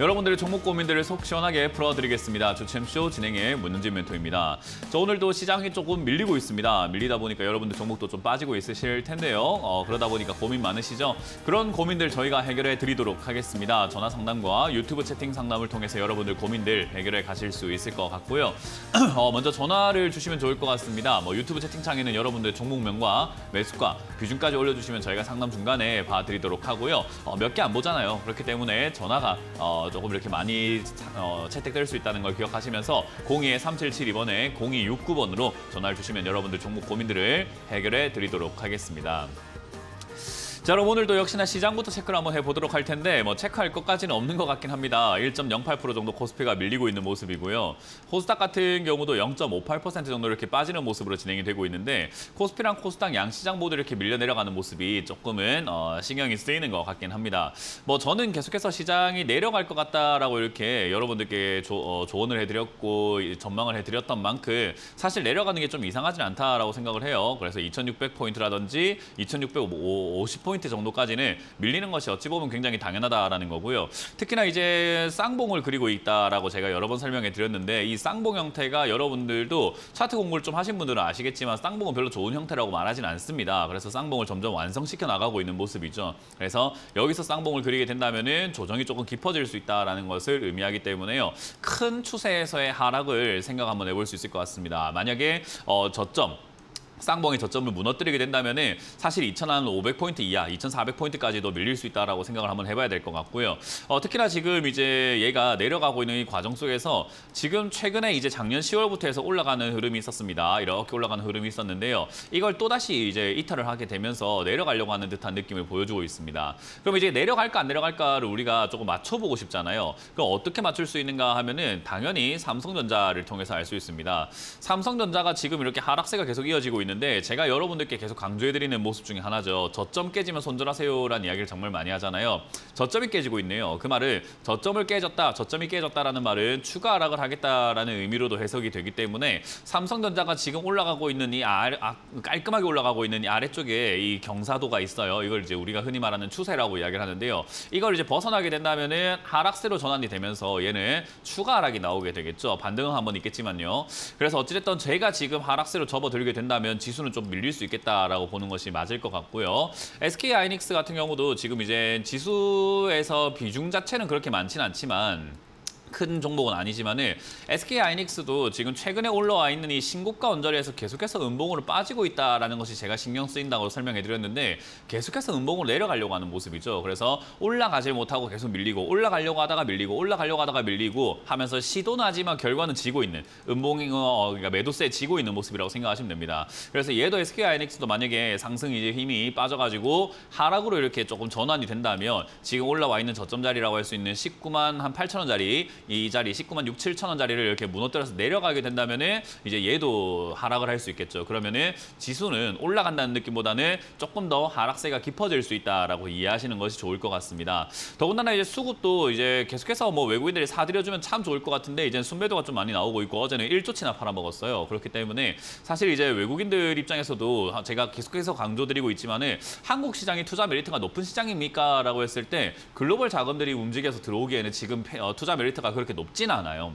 여러분들의 종목 고민들을 속 시원하게 풀어드리겠습니다. 주챔쇼 진행의 문윤진 멘토입니다. 오늘도 시장이 조금 밀리고 있습니다. 밀리다 보니까 여러분들 종목도 좀 빠지고 있으실 텐데요. 그러다 보니까 고민 많으시죠? 그런 고민들 저희가 해결해 드리도록 하겠습니다. 전화 상담과 유튜브 채팅 상담을 통해서 여러분들 고민들 해결해 가실 수 있을 것 같고요. 먼저 전화를 주시면 좋을 것 같습니다. 유튜브 채팅창에는 여러분들 종목명과 매수가, 비중까지 올려주시면 저희가 상담 중간에 봐드리도록 하고요. 몇 개 안 보잖아요. 그렇기 때문에 전화가 조금 이렇게 많이 채택될 수 있다는 걸 기억하시면서 02-3772번에 0269번으로 전화를 주시면 여러분들 종목 고민들을 해결해 드리도록 하겠습니다. 자, 그럼 오늘도 역시나 시장부터 체크를 한번 해보도록 할 텐데 체크할 것까지는 없는 것 같긴 합니다. 1.08% 정도 코스피가 밀리고 있는 모습이고요. 코스닥 같은 경우도 0.58% 정도 이렇게 빠지는 모습으로 진행이 되고 있는데 코스피랑 코스닥 양시장 모두 이렇게 밀려 내려가는 모습이 조금은 신경이 쓰이는 것 같긴 합니다. 저는 계속해서 시장이 내려갈 것 같다라고 이렇게 여러분들께 조언을 해드렸고 전망을 해드렸던 만큼 사실 내려가는 게 좀 이상하진 않다라고 생각을 해요. 그래서 2,600포인트라든지 2,650포인트 정도까지는 밀리는 것이 어찌 보면 굉장히 당연하다라는 거고요. 특히나 이제 쌍봉을 그리고 있다라고 제가 여러 번 설명해 드렸는데 이 쌍봉 형태가 여러분들도 차트 공부를 좀 하신 분들은 아시겠지만 쌍봉은 별로 좋은 형태라고 말하진 않습니다. 그래서 쌍봉을 점점 완성시켜 나가고 있는 모습이죠. 그래서 여기서 쌍봉을 그리게 된다면은 조정이 조금 깊어질 수 있다라는 것을 의미하기 때문에요. 큰 추세에서의 하락을 생각 한번 해볼 수 있을 것 같습니다. 만약에 쌍봉의 저점을 무너뜨리게 된다면 사실 2,500포인트 이하, 2,400포인트까지도 밀릴 수 있다라고 생각을 한번 해봐야 될 것 같고요. 특히나 지금 이제 얘가 내려가고 있는 이 과정 속에서 지금 최근에 이제 작년 10월부터 해서 올라가는 흐름이 있었습니다. 이렇게 올라가는 흐름이 있었는데요. 이걸 또다시 이제 이탈을 하게 되면서 내려가려고 하는 듯한 느낌을 보여주고 있습니다. 그럼 이제 내려갈까 안 내려갈까를 우리가 조금 맞춰보고 싶잖아요. 그럼 어떻게 맞출 수 있는가 하면은 당연히 삼성전자를 통해서 알 수 있습니다. 삼성전자가 지금 이렇게 하락세가 계속 이어지고 있는데 제가 여러분들께 계속 강조해드리는 모습 중에 하나죠. 저점 깨지면 손절하세요라는 이야기를 정말 많이 하잖아요. 저점이 깨지고 있네요. 그 말은 저점을 깨졌다, 저점이 깨졌다라는 말은 추가 하락을 하겠다라는 의미로도 해석이 되기 때문에 삼성전자가 지금 올라가고 있는 깔끔하게 올라가고 있는 이 아래쪽에 이 경사도가 있어요. 이걸 이제 우리가 흔히 말하는 추세라고 이야기를 하는데요. 이걸 이제 벗어나게 된다면은 하락세로 전환이 되면서 얘는 추가 하락이 나오게 되겠죠. 반등은 한번 있겠지만요. 그래서 어찌됐든 제가 지금 하락세로 접어들게 된다면 지수는 좀 밀릴 수 있겠다라고 보는 것이 맞을 것 같고요. SK하이닉스 같은 경우도 지금 이제 지수에서 비중 자체는 그렇게 많지는 않지만 큰 종목은 아니지만은 SK하이닉스도 지금 최근에 올라와 있는 이 신고가 언저리에서 계속해서 음봉으로 빠지고 있다라는 것이 제가 신경 쓰인다고 설명해 드렸는데 계속해서 음봉으로 내려가려고 하는 모습이죠. 그래서 올라가질 못하고 계속 밀리고 올라가려고 하다가 밀리고 올라가려고 하다가 밀리고 하면서 시도는 하지만 결과는 지고 있는 그러니까 매도세에 지고 있는 모습이라고 생각하시면 됩니다. 그래서 얘도 SK하이닉스도 만약에 상승 이제 힘이 빠져가지고 하락으로 이렇게 조금 전환이 된다면 지금 올라와 있는 저점 자리라고 할 수 있는 19만 한 8천원짜리 이 자리 19만 6, 7천 원짜리를 이렇게 무너뜨려서 내려가게 된다면은 이제 얘도 하락을 할 수 있겠죠. 그러면은 지수는 올라간다는 느낌보다는 조금 더 하락세가 깊어질 수 있다라고 이해하시는 것이 좋을 것 같습니다. 더군다나 이제 수급도 이제 계속해서 외국인들이 사들여주면 참 좋을 것 같은데 이제 순매도가 좀 많이 나오고 있고 어제는 1조치나 팔아먹었어요. 그렇기 때문에 사실 이제 외국인들 입장에서도 제가 계속해서 강조드리고 있지만은 한국 시장이 투자 메리트가 높은 시장입니까? 라고 했을 때 글로벌 자금들이 움직여서 들어오기에는 지금 투자 메리트가 그렇게 높지는 않아요.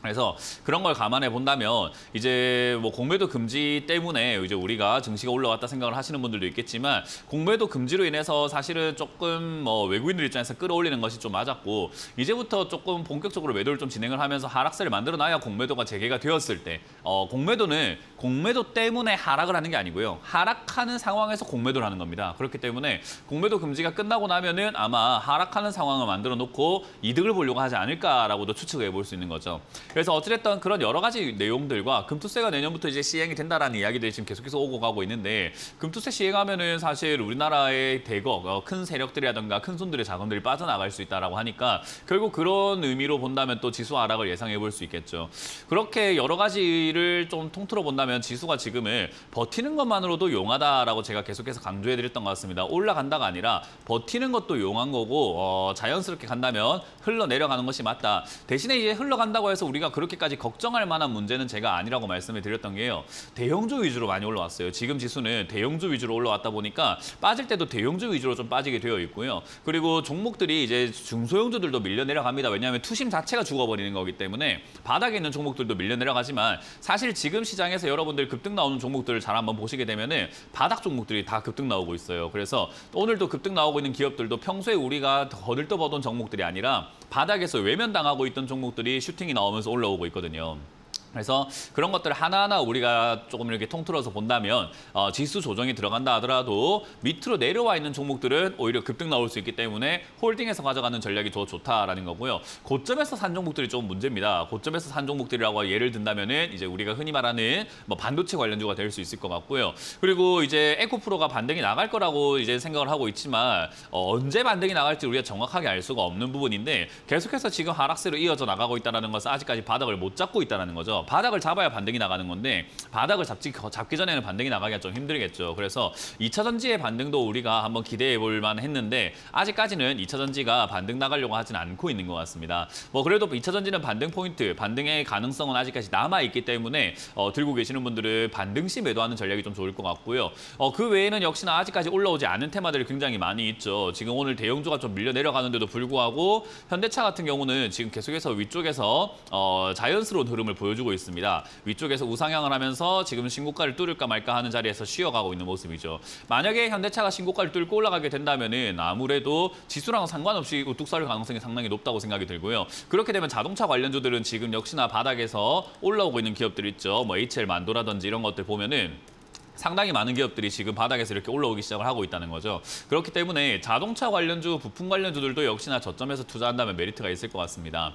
그래서 그런 걸 감안해 본다면 이제 공매도 금지 때문에 이제 우리가 증시가 올라왔다 생각을 하시는 분들도 있겠지만 공매도 금지로 인해서 사실은 조금 외국인들 입장에서 끌어올리는 것이 좀 맞았고 이제부터 조금 본격적으로 매도를 좀 진행을 하면서 하락세를 만들어놔야 공매도가 재개가 되었을 때 공매도는 공매도 때문에 하락을 하는 게 아니고요. 하락하는 상황에서 공매도를 하는 겁니다. 그렇기 때문에 공매도 금지가 끝나고 나면은 아마 하락하는 상황을 만들어 놓고 이득을 보려고 하지 않을까라고도 추측을 해볼 수 있는 거죠. 그래서 어찌됐든 그런 여러 가지 내용들과 금투세가 내년부터 이제 시행이 된다라는 이야기들이 지금 계속해서 오고 가고 있는데 금투세 시행하면은 사실 우리나라의 대거 큰 세력들이라든가 큰 손들의 자금들이 빠져나갈 수 있다라고 하니까 결국 그런 의미로 본다면 또 지수 하락을 예상해 볼 수 있겠죠. 그렇게 여러 가지를 좀 통틀어 본다면 지수가 지금은 버티는 것만으로도 용하다라고 제가 계속해서 강조해 드렸던 것 같습니다. 올라간다가 아니라 버티는 것도 용한 거고 자연스럽게 간다면 흘러내려가는 것이 맞다. 대신에 이제 흘러간다고 해서 우리가 우리가 그렇게까지 걱정할 만한 문제는 제가 아니라고 말씀을 드렸던 게요. 대형주 위주로 많이 올라왔어요. 지금 지수는 대형주 위주로 올라왔다 보니까 빠질 때도 대형주 위주로 좀 빠지게 되어 있고요. 그리고 종목들이 이제 중소형주들도 밀려 내려갑니다. 왜냐하면 투심 자체가 죽어버리는 거기 때문에 바닥에 있는 종목들도 밀려 내려가지만 사실 지금 시장에서 여러분들 급등 나오는 종목들을 잘 한번 보시게 되면은 바닥 종목들이 다 급등 나오고 있어요. 그래서 오늘도 급등 나오고 있는 기업들도 평소에 우리가 거들떠보던 종목들이 아니라 바닥에서 외면당하고 있던 종목들이 슈팅이 나오면서 올라오고 있거든요. 그래서 그런 것들 하나하나 우리가 조금 이렇게 통틀어서 본다면 지수 조정이 들어간다 하더라도 밑으로 내려와 있는 종목들은 오히려 급등 나올 수 있기 때문에 홀딩해서 가져가는 전략이 더 좋다라는 거고요. 고점에서 산 종목들이 좀 문제입니다. 고점에서 산 종목들이라고 예를 든다면은 이제 우리가 흔히 말하는 뭐 반도체 관련주가 될 수 있을 것 같고요. 그리고 이제 에코프로가 반등이 나갈 거라고 이제 생각을 하고 있지만 언제 반등이 나갈지 우리가 정확하게 알 수가 없는 부분인데 계속해서 지금 하락세로 이어져 나가고 있다는 것은 아직까지 바닥을 못 잡고 있다는 거죠. 바닥을 잡아야 반등이 나가는 건데 바닥을 잡기 전에는 반등이 나가기가 좀 힘들겠죠. 그래서 2차 전지의 반등도 우리가 한번 기대해 볼 만했는데 아직까지는 2차 전지가 반등 나가려고 하진 않고 있는 것 같습니다. 뭐 그래도 2차 전지는 반등 포인트, 반등의 가능성은 아직까지 남아 있기 때문에 들고 계시는 분들은 반등 시 매도하는 전략이 좀 좋을 것 같고요. 그 외에는 역시나 아직까지 올라오지 않은 테마들이 굉장히 많이 있죠. 지금 오늘 대형주가 좀 밀려 내려가는데도 불구하고 현대차 같은 경우는 지금 계속해서 위쪽에서 자연스러운 흐름을 보여주고 있습니다. 위쪽에서 우상향을 하면서 지금 신고가를 뚫을까 말까 하는 자리에서 쉬어가고 있는 모습이죠. 만약에 현대차가 신고가를 뚫고 올라가게 된다면은 아무래도 지수랑 상관없이 우뚝 서릴 가능성이 상당히 높다고 생각이 들고요. 그렇게 되면 자동차 관련주들은 지금 역시나 바닥에서 올라오고 있는 기업들 있죠. 뭐 HL 만도라든지 이런 것들 보면은 상당히 많은 기업들이 지금 바닥에서 이렇게 올라오기 시작을 하고 있다는 거죠. 그렇기 때문에 자동차 관련주, 부품 관련주들도 역시나 저점에서 투자한다면 메리트가 있을 것 같습니다.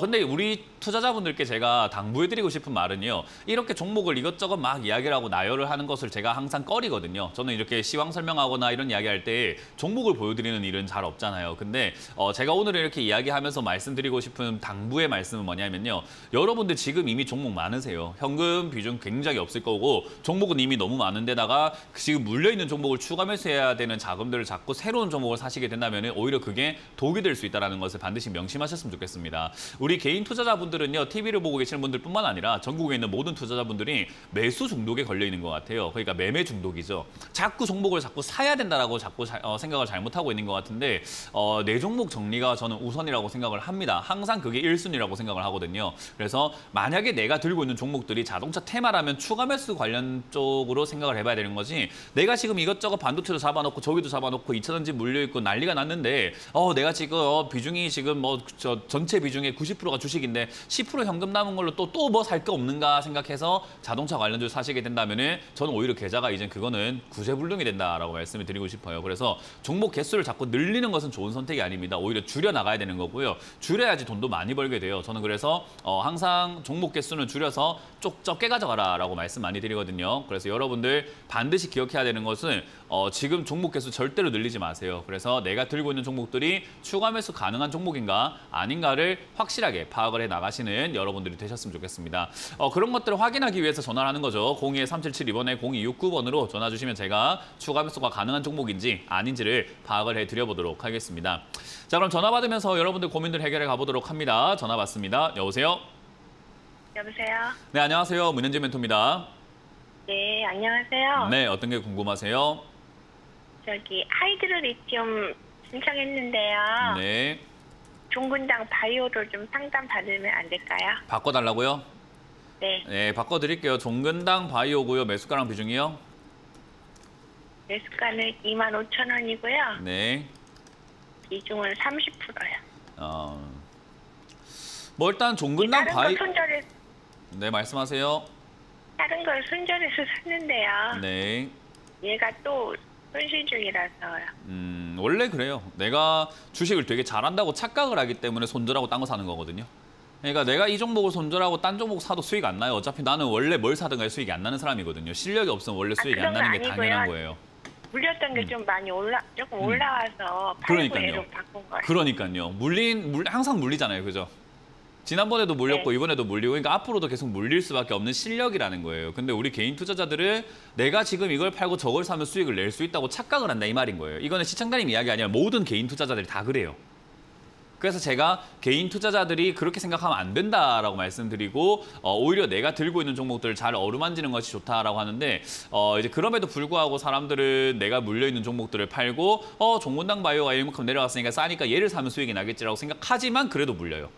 근데 우리 투자자분들께 제가 당부해드리고 싶은 말은요. 이렇게 종목을 이것저것 막 이야기를 하고 나열을 하는 것을 제가 항상 꺼리거든요. 저는 이렇게 시황 설명하거나 이런 이야기할 때 종목을 보여드리는 일은 잘 없잖아요. 근데 제가 오늘 이렇게 이야기하면서 말씀드리고 싶은 당부의 말씀은 뭐냐면요. 여러분들 지금 이미 종목 많으세요. 현금 비중 굉장히 없을 거고 종목은 이미 너무 많은데다가 지금 물려있는 종목을 추가 매수해야 되는 자금들을 잡고 새로운 종목을 사시게 된다면 오히려 그게 독이 될 수 있다는 것을 반드시 명심하셨으면 좋겠습니다. 우리 개인 투자자분들은요. TV를 보고 계시는 분들뿐만 아니라 전국에 있는 모든 투자자분들이 매수 중독에 걸려 있는 것 같아요. 그러니까 매매 중독이죠. 자꾸 종목을 자꾸 사야 된다라고 자꾸 생각을 잘못하고 있는 것 같은데 내 종목 정리가 저는 우선이라고 생각을 합니다. 항상 그게 1순위라고 생각을 하거든요. 그래서 만약에 내가 들고 있는 종목들이 자동차 테마라면 추가 매수 관련 쪽으로 생각을 해봐야 되는 거지. 내가 지금 이것저것 반도체도 잡아놓고 저기도 잡아놓고 2차전지 물려있고 난리가 났는데 내가 지금 비중이 지금 뭐 전체 비중의 90%가 주식인데 10% 현금 남은 걸로 또 뭐 살 거 없는가 생각해서 자동차 관련주 사시게 된다면은 저는 오히려 계좌가 이제 그거는 구제불능이 된다라고 말씀을 드리고 싶어요. 그래서 종목 개수를 자꾸 늘리는 것은 좋은 선택이 아닙니다. 오히려 줄여 나가야 되는 거고요. 줄여야지 돈도 많이 벌게 돼요. 저는 그래서 항상 종목 개수는 줄여서 적게 가져가라라고 말씀 많이 드리거든요. 그래서 여러분들 반드시 기억해야 되는 것은 지금 종목 개수 절대로 늘리지 마세요. 그래서 내가 들고 있는 종목들이 추가 매수 가능한 종목인가 아닌가를 확실하게 파악을 해 나가시는 여러분들이 되셨으면 좋겠습니다. 그런 것들을 확인하기 위해서 전화를 하는 거죠. 02-377-2번에 0269번으로 전화 주시면 제가 추가 매수가 가능한 종목인지 아닌지를 파악을 해드려보도록 하겠습니다. 자, 그럼 전화 받으면서 여러분들 고민들 해결해 가보도록 합니다. 전화 받습니다. 여보세요? 여보세요? 네, 안녕하세요. 문현재 멘토입니다. 네, 안녕하세요. 네, 어떤 게 궁금하세요? 저기 하이드로 리튬 신청했는데요. 네. 종근당 바이오를 좀 상담 받으면 안 될까요? 바꿔달라고요? 네. 네, 바꿔드릴게요. 종근당 바이오고요. 매수가랑 비중이요? 매수가는 25,000원이고요. 네. 비중은 30%요. 뭐 일단 종근당 바이오... 손절해... 네, 말씀하세요. 다른 걸 손절해서 샀는데요. 네. 얘가 또 손실 중이라서요. 원래 그래요. 내가 주식을 되게 잘한다고 착각을 하기 때문에 손절하고 딴 거 사는 거거든요. 그러니까 내가 이 종목을 손절하고 딴 종목 사도 수익 안 나요. 어차피 나는 원래 뭘 사든 간에 수익이 안 나는 사람이거든요. 실력이 없으면 원래 수익이 안 나는 게 당연한 거예요. 물렸던 게 좀 많이 조금 올라와서 그러니까요. 바꾼 거예요. 그러니까요. 항상 물리잖아요. 그죠? 지난번에도 물렸고 네. 이번에도 물리고 그러니까 앞으로도 계속 물릴 수밖에 없는 실력이라는 거예요. 근데 우리 개인 투자자들은 내가 지금 이걸 팔고 저걸 사면 수익을 낼 수 있다고 착각을 한다 이 말인 거예요. 이거는 시청자님 이야기 아니라 모든 개인 투자자들이 다 그래요. 그래서 제가 개인 투자자들이 그렇게 생각하면 안 된다라고 말씀드리고 오히려 내가 들고 있는 종목들을 잘 어루만지는 것이 좋다라고 하는데 이제 그럼에도 불구하고 사람들은 내가 물려있는 종목들을 팔고 종문당 바이오가 이만큼 내려갔으니까 싸니까 얘를 사면 수익이 나겠지라고 생각하지만 그래도 물려요.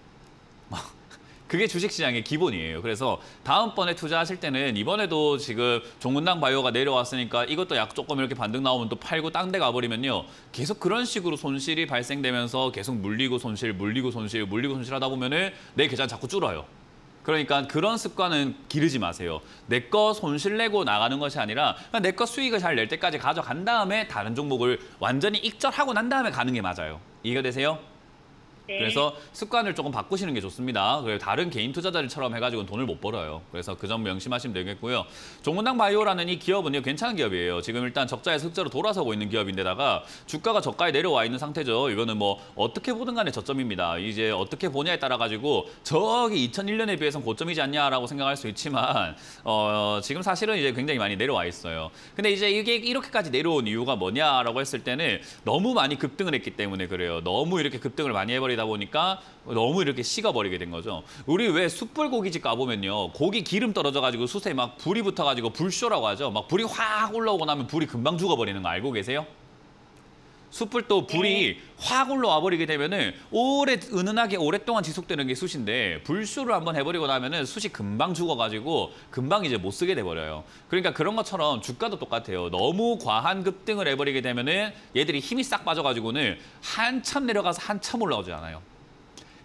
그게 주식시장의 기본이에요. 그래서 다음번에 투자하실 때는 이번에도 지금 종문당 바이오가 내려왔으니까 이것도 약 조금 이렇게 반등 나오면 또 팔고 딴 데 가버리면요. 계속 그런 식으로 손실이 발생되면서 계속 물리고 손실, 물리고 손실, 물리고 손실 하다 보면은 내 계좌 자꾸 줄어요. 그러니까 그런 습관은 기르지 마세요. 내 거 손실 내고 나가는 것이 아니라 내 거 수익을 잘 낼 때까지 가져간 다음에 다른 종목을 완전히 익절하고 난 다음에 가는 게 맞아요. 이해가 되세요? 그래서 습관을 조금 바꾸시는 게 좋습니다. 다른 개인 투자자들처럼 해가지고는 돈을 못 벌어요. 그래서 그 점 명심하시면 되겠고요. 종문당 바이오라는 이 기업은요, 괜찮은 기업이에요. 지금 일단 적자에서 흑자로 돌아서고 있는 기업인데다가 주가가 저가에 내려와 있는 상태죠. 이거는 뭐 어떻게 보든 간에 저점입니다. 이제 어떻게 보냐에 따라 가지고 저기 2001년에 비해서는 고점이지 않냐라고 생각할 수 있지만 지금 사실은 이제 굉장히 많이 내려와 있어요. 근데 이제 이게 이렇게까지 내려온 이유가 뭐냐라고 했을 때는 너무 많이 급등을 했기 때문에 그래요. 너무 이렇게 급등을 많이 해버리다 보니까 너무 이렇게 식어버리게 된 거죠. 우리 왜 숯불 고깃집 가보면요. 고기 기름 떨어져가지고 숯에 막 불이 붙어가지고 불쇼라고 하죠. 막 불이 확 올라오고 나면 불이 금방 죽어버리는 거 알고 계세요? 숯불도 불이 확 올라와 버리게 되면은 은은하게 오랫동안 지속되는 게 숯인데 불쇼를 한번 해버리고 나면은 숯이 금방 죽어가지고 금방 이제 못 쓰게 돼버려요. 그러니까 그런 것처럼 주가도 똑같아요. 너무 과한 급등을 해버리게 되면은 얘들이 힘이 싹 빠져가지고는 한참 내려가서 한참 올라오지 않아요.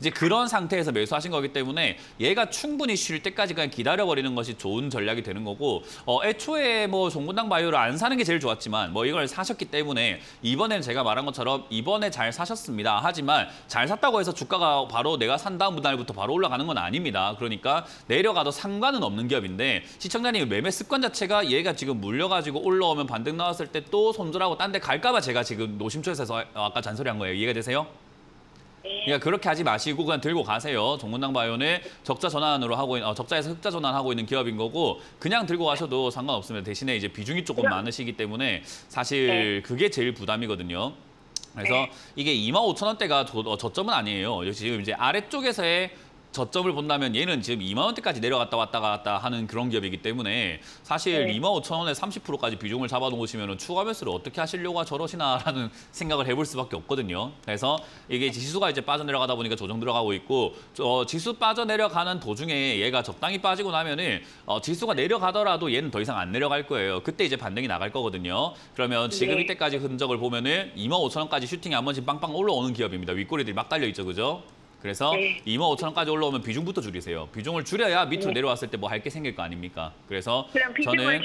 이제 그런 상태에서 매수하신 거기 때문에 얘가 충분히 쉴 때까지 그냥 기다려버리는 것이 좋은 전략이 되는 거고 애초에 뭐 종문당 바이오를 안 사는 게 제일 좋았지만 뭐 이걸 사셨기 때문에 이번에는 제가 말한 것처럼 이번에 잘 사셨습니다. 하지만 잘 샀다고 해서 주가가 바로 내가 산 다음 날부터 바로 올라가는 건 아닙니다. 그러니까 내려가도 상관은 없는 기업인데 시청자님 매매 습관 자체가 얘가 지금 물려가지고 올라오면 반등 나왔을 때 또 손절하고 딴 데 갈까 봐 제가 지금 노심초에서 아까 잔소리한 거예요. 이해가 되세요? 그러니까 그렇게 하지 마시고 그냥 들고 가세요. 종문당 바이오는 적자 전환으로 하고 있는 적자에서 흑자 전환하고 있는 기업인 거고 그냥 들고 가셔도 상관없습니다. 대신에 이제 비중이 조금 많으시기 때문에 사실 그게 제일 부담이거든요. 그래서 이게 25,000원대가 저점은 아니에요. 지금 이제 아래쪽에서의 저점을 본다면 얘는 지금 2만 원대까지 내려갔다 왔다 갔다 하는 그런 기업이기 때문에 사실 25,000원에 30%까지 비중을 잡아놓으시면 추가 매수를 어떻게 하시려고 저러시나라는 생각을 해볼 수밖에 없거든요. 그래서 이게 지수가 이제 빠져내려가다 보니까 조정 들어가고 있고 지수 빠져내려가는 도중에 얘가 적당히 빠지고 나면은 지수가 내려가더라도 얘는 더 이상 안 내려갈 거예요. 그때 이제 반등이 나갈 거거든요. 그러면 지금 이때까지 흔적을 보면은 25,000원까지 슈팅이 한 번씩 빵빵 올라오는 기업입니다. 윗꼬리들이 막 달려 있죠, 그죠? 그래서 25,000원까지 올라오면 비중부터 줄이세요. 비중을 줄여야 밑으로 내려왔을 때 뭐 할 게 생길 거 아닙니까? 그래서 저는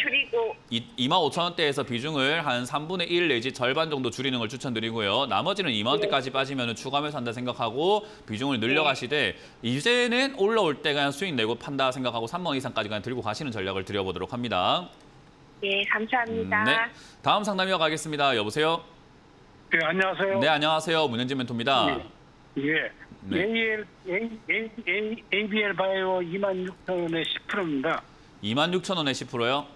25,000원대에서 비중을 한 3분의 1 내지 절반 정도 줄이는 걸 추천드리고요. 나머지는 2만 원대까지 빠지면 추가 매수 한다 생각하고 비중을 늘려가시되 이제는 올라올 때 그냥 수익 내고 판다 생각하고 3만 원 이상까지 그냥 들고 가시는 전략을 드려보도록 합니다. 예, 감사합니다. 네, 다음 상담 이어가겠습니다. 여보세요? 네, 안녕하세요. 네, 안녕하세요. 문현진 멘토입니다. 예. 네. ABL 바이오 26,000원에 10%입니다. 26,000원에 10%요?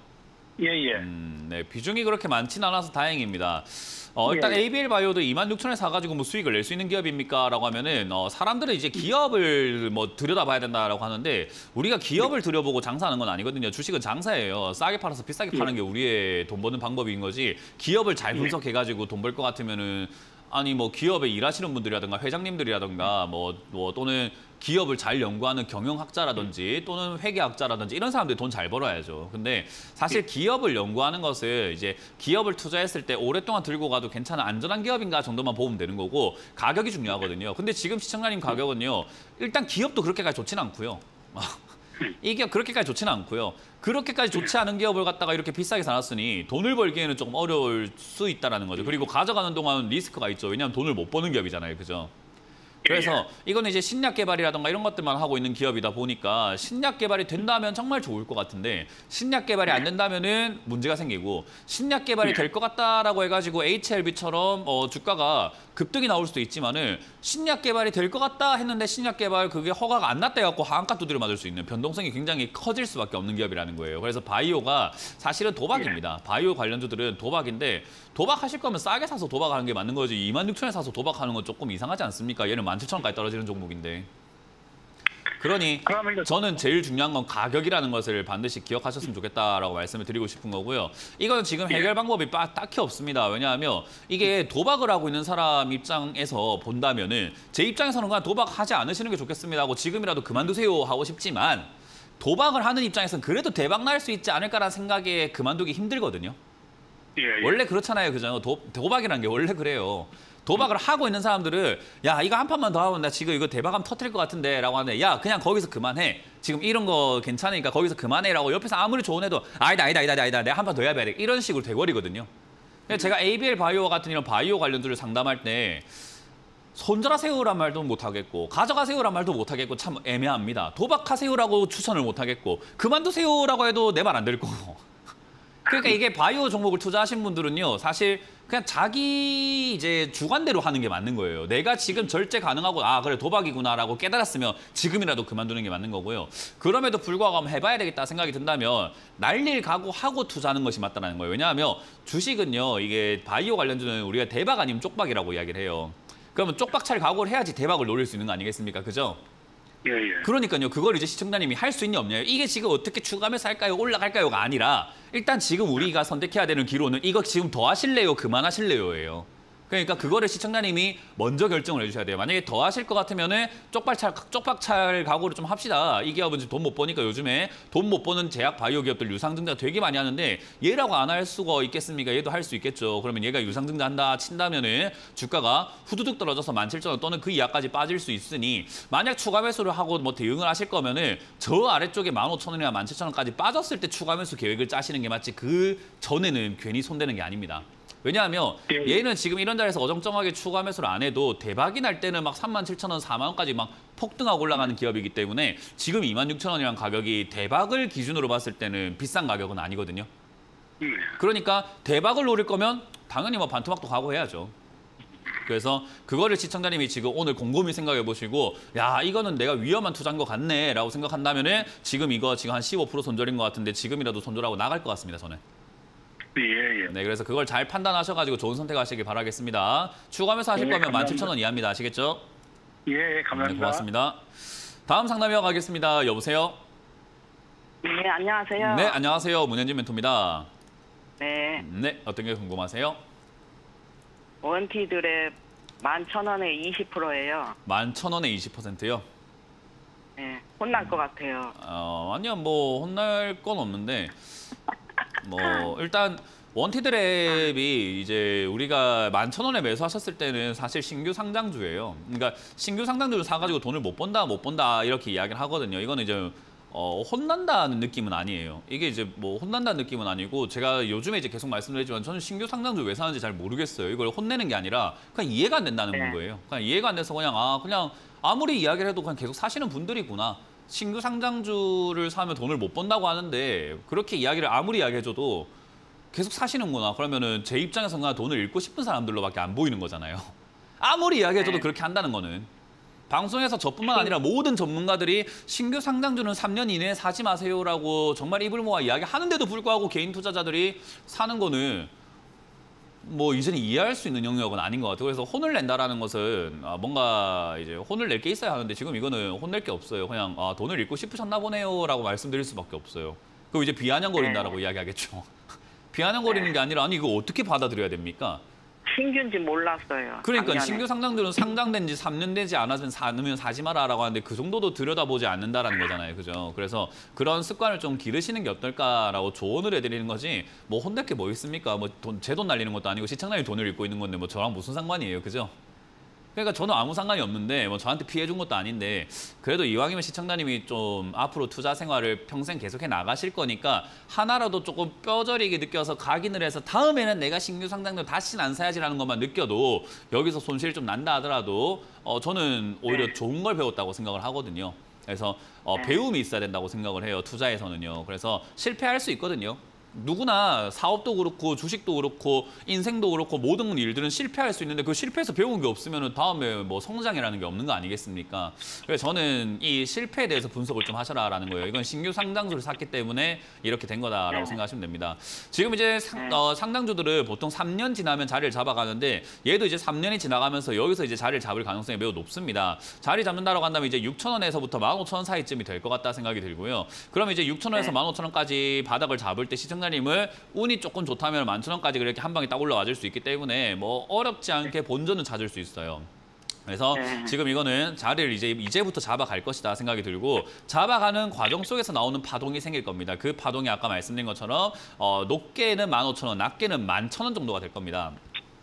예, 예. 네, 비중이 그렇게 많지는 않아서 다행입니다. 일단 예. ABL 바이오도 26,000원에 사가지고 뭐 수익을 낼 수 있는 기업입니까? 라고 하면은 사람들은 이제 기업을 뭐 들여다봐야 된다라고 하는데 우리가 기업을 들여보고 장사하는 건 아니거든요. 주식은 장사예요. 싸게 팔아서 비싸게 파는 게 우리의 돈 버는 방법인 거지. 기업을 잘 분석해가지고 돈 벌 것 같으면은 아니 뭐 기업에 일하시는 분들이라든가 회장님들이라든가 뭐 또는 기업을 잘 연구하는 경영학자라든지 또는 회계학자라든지 이런 사람들이 돈 잘 벌어야죠. 근데 사실 기업을 연구하는 것을 이제 기업을 투자했을 때 오랫동안 들고 가도 괜찮은 안전한 기업인가 정도만 보면 되는 거고 가격이 중요하거든요. 근데 지금 시청자님 가격은요. 일단 기업도 그렇게까지 좋지는 않고요. 이 기업 그렇게까지 좋지는 않고요. 그렇게까지 좋지 않은 기업을 갖다가 이렇게 비싸게 사놨으니 돈을 벌기에는 조금 어려울 수 있다는 거죠. 그리고 가져가는 동안 리스크가 있죠. 왜냐하면 돈을 못 버는 기업이잖아요. 그죠? 그래서 이거는 이제 신약 개발이라든가 이런 것들만 하고 있는 기업이다 보니까 신약 개발이 된다면 정말 좋을 것 같은데 신약 개발이 안 된다면은 문제가 생기고 신약 개발이 될 것 같다라고 해가지고 HLB처럼 주가가 급등이 나올 수도 있지만은 신약 개발이 될 것 같다 했는데 신약 개발 그게 허가가 안 났다 해갖고 하한가 두드려 맞을 수 있는 변동성이 굉장히 커질 수밖에 없는 기업이라는 거예요. 그래서 바이오가 사실은 도박입니다. 바이오 관련주들은 도박인데 도박하실 거면 싸게 사서 도박하는 게 맞는 거지 26,000원에 사서 도박하는 건 조금 이상하지 않습니까? 얘는 17,000원까지 떨어지는 종목인데. 그러니 그러면 이거 저는 제일 중요한 건 가격이라는 것을 반드시 기억하셨으면 좋겠다라고 말씀을 드리고 싶은 거고요. 이건 지금 해결 방법이 딱히 없습니다. 왜냐하면 이게 도박을 하고 있는 사람 입장에서 본다면은 제 입장에서는 그냥 도박하지 않으시는 게 좋겠습니다 하고 지금이라도 그만두세요 하고 싶지만 도박을 하는 입장에서는 그래도 대박 날 수 있지 않을까라는 생각에 그만두기 힘들거든요. 예. 원래 그렇잖아요. 그죠? 도박이라는 게 원래 그래요. 도박을 하고 있는 사람들은 야 이거 한 판만 더 하면 나 지금 이거 대박하면 터뜨릴 것 같은데 라고 하는데 야 그냥 거기서 그만해. 지금 이런 거 괜찮으니까 거기서 그만해 라고 옆에서 아무리 좋은 애도 아니다 내가 한 판 더 해야 돼. 이런 식으로 돼버리거든요. 제가 ABL 바이오 같은 이런 바이오 관련주를 상담할 때 손절하세요란 말도 못하겠고 가져가세요란 말도 못하겠고 참 애매합니다. 도박하세요라고 추천을 못하겠고 그만두세요라고 해도 내 말 안 될 거고. 그러니까 이게 바이오 종목을 투자하신 분들은요. 사실 그냥 자기 이제 주관대로 하는 게 맞는 거예요. 내가 지금 절제 가능하고 아 그래 도박이구나라고 깨달았으면 지금이라도 그만두는 게 맞는 거고요. 그럼에도 불구하고 한번 해봐야 되겠다 생각이 든다면 날릴 각오하고 투자하는 것이 맞다는 거예요. 왜냐하면 주식은요. 이게 바이오 관련주는 우리가 대박 아니면 쪽박이라고 이야기를 해요. 그러면 쪽박차를 각오를 해야지 대박을 노릴 수 있는 거 아니겠습니까? 그죠? 예. 그러니까요. 그걸 이제 시청자님이 할 수 있냐 없냐. 이게 지금 어떻게 추가하면서 할까요? 올라갈까요가 아니라 일단 지금 우리가 선택해야 되는 기로는 이거 지금 더 하실래요? 그만하실래요?예요. 그러니까 그거를 시청자님이 먼저 결정을 해주셔야 돼요. 만약에 더 하실 것 같으면은 쪽박찰 각오를 좀 합시다. 이 기업은 돈 못 버니까 요즘에 돈 못 버는 제약 바이오 기업들 유상증자 되게 많이 하는데 얘라고 안 할 수가 있겠습니까? 얘도 할 수 있겠죠. 그러면 얘가 유상증자 한다 친다면은 주가가 후두둑 떨어져서 17,000원 또는 그 이하까지 빠질 수 있으니 만약 추가 매수를 하고 뭐 대응을 하실 거면은 저 아래쪽에 15,000원이나 17,000원까지 빠졌을 때 추가 매수 계획을 짜시는 게 맞지 그 전에는 괜히 손대는 게 아닙니다. 왜냐하면 얘는 지금 이런 자리에서 어정쩡하게 추가 매수를 안 해도 대박이 날 때는 막 37,000원, 4만 원까지 막 폭등하고 올라가는 기업이기 때문에 지금 26,000원이라는 가격이 대박을 기준으로 봤을 때는 비싼 가격은 아니거든요. 그러니까 대박을 노릴 거면 당연히 뭐 반토막도 각오해야죠. 그래서 그거를 시청자님이 지금 오늘 곰곰이 생각해 보시고 야 이거는 내가 위험한 투자인 것 같네 라고 생각한다면은 지금 이거 지금 한 15% 손절인 것 같은데 지금이라도 손절하고 나갈 것 같습니다. 저는. 예. 네, 그래서 그걸 잘 판단하셔가지고 좋은 선택하시길 바라겠습니다. 추가하면서 하실 거면 17,000원 이하입니다. 아시겠죠? 예, 감사합니다. 네, 고맙습니다. 다음 상담 이어가겠습니다. 여보세요? 네, 안녕하세요. 네, 안녕하세요. 문현진 멘토입니다. 네, 네, 어떤 게 궁금하세요? 원티드랩 11,000원에 20%예요. 11,000원에 20%요? 네, 혼날 것 같아요. 아니요, 뭐 혼날 건 없는데 뭐 일단 원티드랩이 이제 우리가 11,000원에 매수하셨을 때는 사실 신규 상장주예요. 그러니까 신규 상장주를 사가지고 돈을 못 번다 이렇게 이야기를 하거든요. 이거는 이제 혼난다는 느낌은 아니에요. 이게 이제 뭐 혼난다는 느낌은 아니고 제가 요즘에 이제 계속 말씀드리지만 저는 신규 상장주 왜 사는지 잘 모르겠어요. 이걸 혼내는 게 아니라 그냥 이해가 안 된다는 거예요. 그냥 이해가 안 돼서 그냥 아무리 이야기를 해도 그냥 계속 사시는 분들이구나. 신규 상장주를 사면 돈을 못 번다고 하는데 그렇게 이야기를 아무리 이야기해줘도 계속 사시는구나. 그러면은 제 입장에서는 그냥 돈을 잃고 싶은 사람들로밖에 안 보이는 거잖아요. 아무리 이야기해줘도 그렇게 한다는 거는. 방송에서 저뿐만 아니라 모든 전문가들이 신규 상장주는 3년 이내에 사지 마세요라고 정말 입을 모아 이야기하는데도 불구하고 개인 투자자들이 사는 거는 뭐 이제는 이해할 수 있는 영역은 아닌 것 같아요. 그래서 혼을 낸다라는 것은 뭔가 이제 혼을 낼 게 있어야 하는데 지금 이거는 혼낼 게 없어요. 그냥 돈을 잃고 싶으셨나 보네요라고 말씀드릴 수밖에 없어요. 그리고 이제 비아냥거린다라고 이야기하겠죠. 비아냥거리는 게 아니라 아니 이거 어떻게 받아들여야 됩니까? 신규인지 몰랐어요. 그러니까 작년에. 신규 상장주는 상장된 지 3년 되지 않으면 사지 마라라고 하는데 그 정도도 들여다보지 않는다라는 거잖아요. 그죠? 그래서 그런 습관을 좀 기르시는 게 어떨까라고 조언을 해드리는 거지 뭐 혼낼 게 뭐 있습니까? 뭐 제 돈 날리는 것도 아니고 시청자님 돈을 잃고 있는 건데 뭐 저랑 무슨 상관이에요. 그죠? 그러니까 저는 아무 상관이 없는데 뭐 저한테 피해 준 것도 아닌데 그래도 이왕이면 시청자님이 좀 앞으로 투자 생활을 평생 계속해 나가실 거니까 하나라도 조금 뼈저리게 느껴서 각인을 해서 다음에는 내가 신규 상장도 다시는 안 사야지라는 것만 느껴도 여기서 손실이 좀 난다 하더라도 저는 오히려 좋은 걸 배웠다고 생각을 하거든요. 그래서 배움이 있어야 된다고 생각을 해요. 투자에서는요. 그래서 실패할 수 있거든요. 누구나 사업도 그렇고 주식도 그렇고 인생도 그렇고 모든 일들은 실패할 수 있는데 그 실패해서 배운 게 없으면 다음에 뭐 성장이라는 게 없는 거 아니겠습니까? 그래서 저는 이 실패에 대해서 분석을 좀 하셔라라는 거예요. 이건 신규 상장주를 샀기 때문에 이렇게 된 거다라고 생각하시면 됩니다. 지금 이제 상장주들은 보통 3년 지나면 자리를 잡아가는데 얘도 이제 3년이 지나가면서 여기서 이제 자리를 잡을 가능성이 매우 높습니다. 자리 잡는다라고 한다면 이제 6,000원에서부터 15,000원 사이쯤이 될 것 같다 생각이 들고요. 그러면 이제 6,000원에서 15,000원까지 바닥을 잡을 때 시청자님을 운이 조금 좋다면 10,000원까지 그렇게 한 방에 딱 올라와 줄 수 있기 때문에 뭐 어렵지 않게 본전은 찾을 수 있어요. 그래서 지금 이거는 자리를 이제부터 잡아갈 것이다 생각이 들고 잡아가는 과정 속에서 나오는 파동이 생길 겁니다. 그 파동이 아까 말씀드린 것처럼 높게는 15,000원, 낮게는 11,000원 정도가 될 겁니다.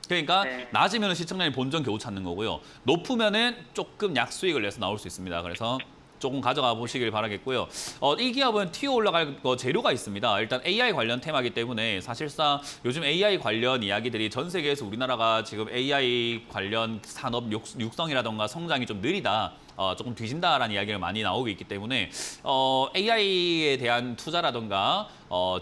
그러니까 낮으면 시청자님 본전 겨우 찾는 거고요. 높으면은 조금 약수익을 내서 나올 수 있습니다. 그래서 조금 가져가 보시길 바라겠고요. 이 기업은 튀어 올라갈 재료가 있습니다. 일단 AI 관련 테마이기 때문에 사실상 요즘 AI 관련 이야기들이 전 세계에서 우리나라가 지금 AI 관련 산업 육성이라던가 성장이 좀 느리다. 조금 뒤진다라는 이야기가 많이 나오고 있기 때문에 AI에 대한 투자라던가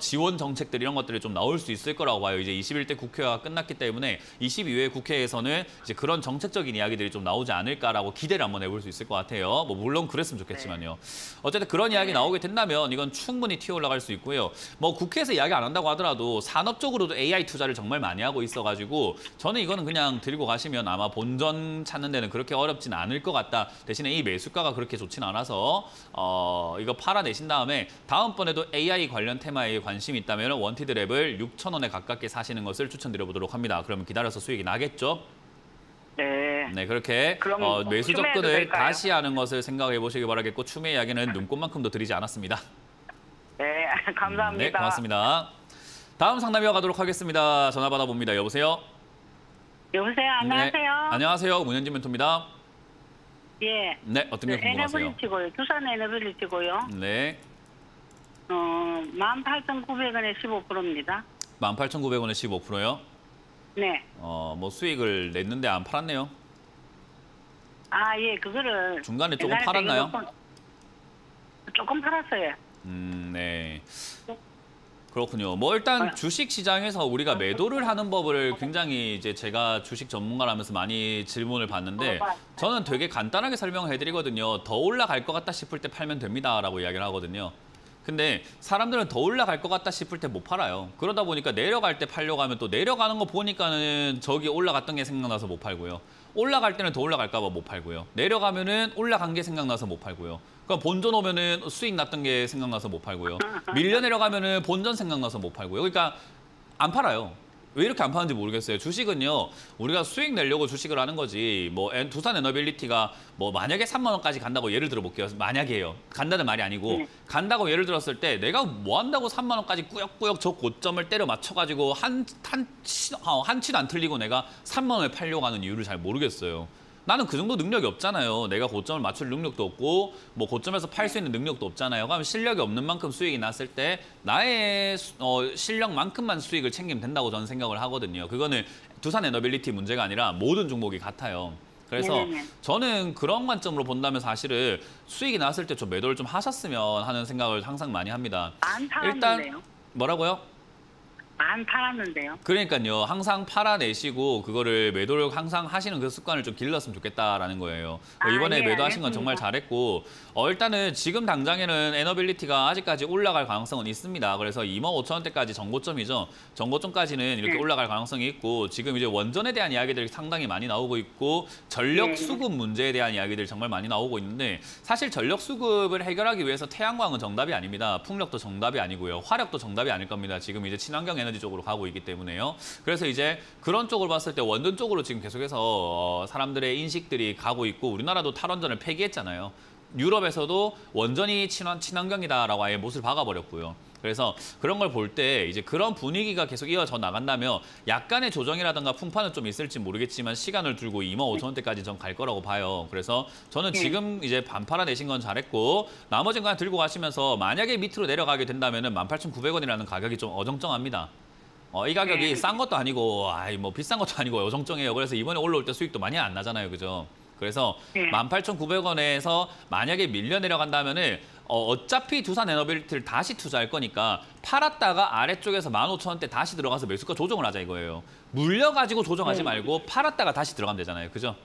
지원 정책들 이런 것들이 좀 나올 수 있을 거라고 봐요. 이제 21대 국회가 끝났기 때문에 22회 국회에서는 이제 그런 정책적인 이야기들이 좀 나오지 않을까라고 기대를 한번 해볼 수 있을 것 같아요. 뭐 물론 그랬으면 좋겠지만요. 어쨌든 그런 이야기 나오게 된다면 이건 충분히 튀어 올라갈 수 있고요. 뭐 국회에서 이야기 안 한다고 하더라도 산업적으로도 AI 투자를 정말 많이 하고 있어가지고 저는 이거는 그냥 들고 가시면 아마 본전 찾는 데는 그렇게 어렵진 않을 것 같다. 대신에 이 매수가가 그렇게 좋진 않아서 이거 팔아내신 다음에 다음번에도 AI 관련 테마에 관심이 있다면 원티드 랩을 6,000원에 가깝게 사시는 것을 추천드려보도록 합니다. 그러면 기다려서 수익이 나겠죠? 네, 그렇게 매수 접근을 다시 하는 것을 생각해 보시기 바라겠고 추매 이야기는 눈꽃만큼도 드리지 않았습니다. 네, 감사합니다. 네, 고맙습니다. 다음 상담 이어가도록 하겠습니다. 전화 받아봅니다. 여보세요? 여보세요. 안녕하세요. 네, 안녕하세요. 문현진 멘토입니다. 예. 네, 어떤 게 궁금하세요? 에너빌리티고요. 두산 에너빌리티고요. 네. 18,900원에 15%입니다. 18,900원에 15%요? 네. 뭐 수익을 냈는데 안 팔았네요. 아, 예, 그거를 중간에 조금 팔았나요? 조금 팔았어요. 네. 그렇군요. 뭐 일단 주식 시장에서 우리가 매도를 하는 법을 굉장히 이제 제가 주식 전문가라면서 많이 질문을 받는데 저는 되게 간단하게 설명을 해드리거든요. 더 올라갈 것 같다 싶을 때 팔면 됩니다라고 이야기를 하거든요. 근데 사람들은 더 올라갈 것 같다 싶을 때 못 팔아요. 그러다 보니까 내려갈 때 팔려고 하면 또 내려가는 거 보니까는 저기 올라갔던 게 생각나서 못 팔고요. 올라갈 때는 더 올라갈까 봐 못 팔고요. 내려가면은 올라간 게 생각나서 못 팔고요. 그러니까 본전 오면은 수익 났던 게 생각나서 못 팔고요. 밀려 내려가면은 본전 생각나서 못 팔고요. 그러니까 안 팔아요. 왜 이렇게 안 파는지 모르겠어요. 주식은요, 우리가 수익 내려고 주식을 하는 거지. 뭐 두산 에너빌리티가 뭐 만약에 3만 원까지 간다고 예를 들어 볼게요. 만약에요. 간다는 말이 아니고 간다고 예를 들었을 때 내가 뭐 한다고 3만 원까지 꾸역꾸역 저 고점을 때려 맞춰가지고 한 치도 안 틀리고 내가 3만 원에 팔려고 하는 이유를 잘 모르겠어요. 나는 그 정도 능력이 없잖아요. 내가 고점을 맞출 능력도 없고 뭐 고점에서 팔 수 있는 능력도 없잖아요. 그럼 실력이 없는 만큼 수익이 났을 때 나의 실력만큼만 수익을 챙기면 된다고 저는 생각을 하거든요. 그거는 두산 에너빌리티 문제가 아니라 모든 종목이 같아요. 그래서 저는 그런 관점으로 본다면 사실은 수익이 났을 때 좀 매도를 좀 하셨으면 하는 생각을 항상 많이 합니다. 안 팔았는데요. 일단 뭐라고요? 안 팔았는데요. 그러니까요. 항상 팔아내시고 그거를 매도를 항상 하시는 그 습관을 좀 길렀으면 좋겠다라는 거예요. 이번에 예, 매도하신 건 알겠습니다. 정말 잘했고 일단은 지금 당장에는 에너빌리티가 아직까지 올라갈 가능성은 있습니다. 그래서 25,000원대까지 정고점이죠. 정고점까지는 이렇게 올라갈 가능성이 있고 지금 이제 원전에 대한 이야기들이 상당히 많이 나오고 있고 전력 수급 문제에 대한 이야기들이 정말 많이 나오고 있는데 사실 전력 수급을 해결하기 위해서 태양광은 정답이 아닙니다. 풍력도 정답이 아니고요. 화력도 정답이 아닐 겁니다. 지금 이제 친환경 에너지 쪽으로 가고 있기 때문에요. 그래서 이제 그런 쪽으로 봤을 때 원전 쪽으로 지금 계속해서 사람들의 인식들이 가고 있고 우리나라도 탈원전을 폐기했잖아요. 유럽에서도 원전이 친환경이다라고 아예 못을 박아버렸고요. 그래서 그런 걸 볼 때 이제 그런 분위기가 계속 이어져 나간다면 약간의 조정이라든가 풍파는 좀 있을지 모르겠지만 시간을 두고 25,000원대까지 전 갈 거라고 봐요. 그래서 저는 지금 이제 반 팔아내신 건 잘했고 나머지는 그냥 들고 가시면서 만약에 밑으로 내려가게 된다면은 18,900원이라는 가격이 좀 어정쩡합니다. 이 가격이 싼 것도 아니고 뭐 비싼 것도 아니고 어정쩡해요. 그래서 이번에 올라올 때 수익도 많이 안 나잖아요. 그죠? 그래서 18,900원에서 만약에 밀려 내려간다면은 어차피 두산에너빌리티를 다시 투자할 거니까 팔았다가 아래쪽에서 15,000원대 다시 들어가서 매수가 조정을 하자 이거예요. 물려가지고 조정하지 말고 팔았다가 다시 들어가면 되잖아요. 그죠?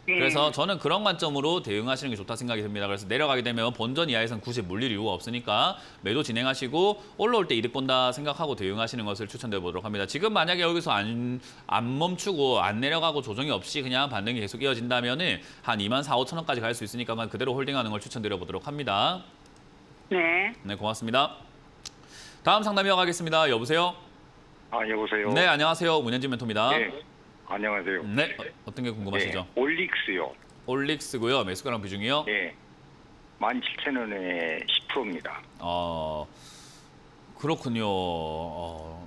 그래서 저는 그런 관점으로 대응하시는 게 좋다 생각이 듭니다. 그래서 내려가게 되면 본전 이하에선 굳이 물릴 이유가 없으니까 매도 진행하시고 올라올 때 이득 본다 생각하고 대응하시는 것을 추천드려 보도록 합니다. 지금 만약에 여기서 안 멈추고 안 내려가고 조정이 없이 그냥 반등이 계속 이어진다면은 한 24,000~25,000원까지 갈 수 있으니까만 그대로 홀딩하는 걸 추천드려 보도록 합니다. 네. 네, 고맙습니다. 다음 상담 이어가겠습니다. 여보세요? 아, 여보세요. 네, 안녕하세요. 문현진 멘토입니다. 네, 안녕하세요. 네, 어떤 게 궁금하시죠? 네, 올릭스요. 올릭스고요. 매수가랑 비중이요? 네, 17,000원에 10%입니다. 그렇군요.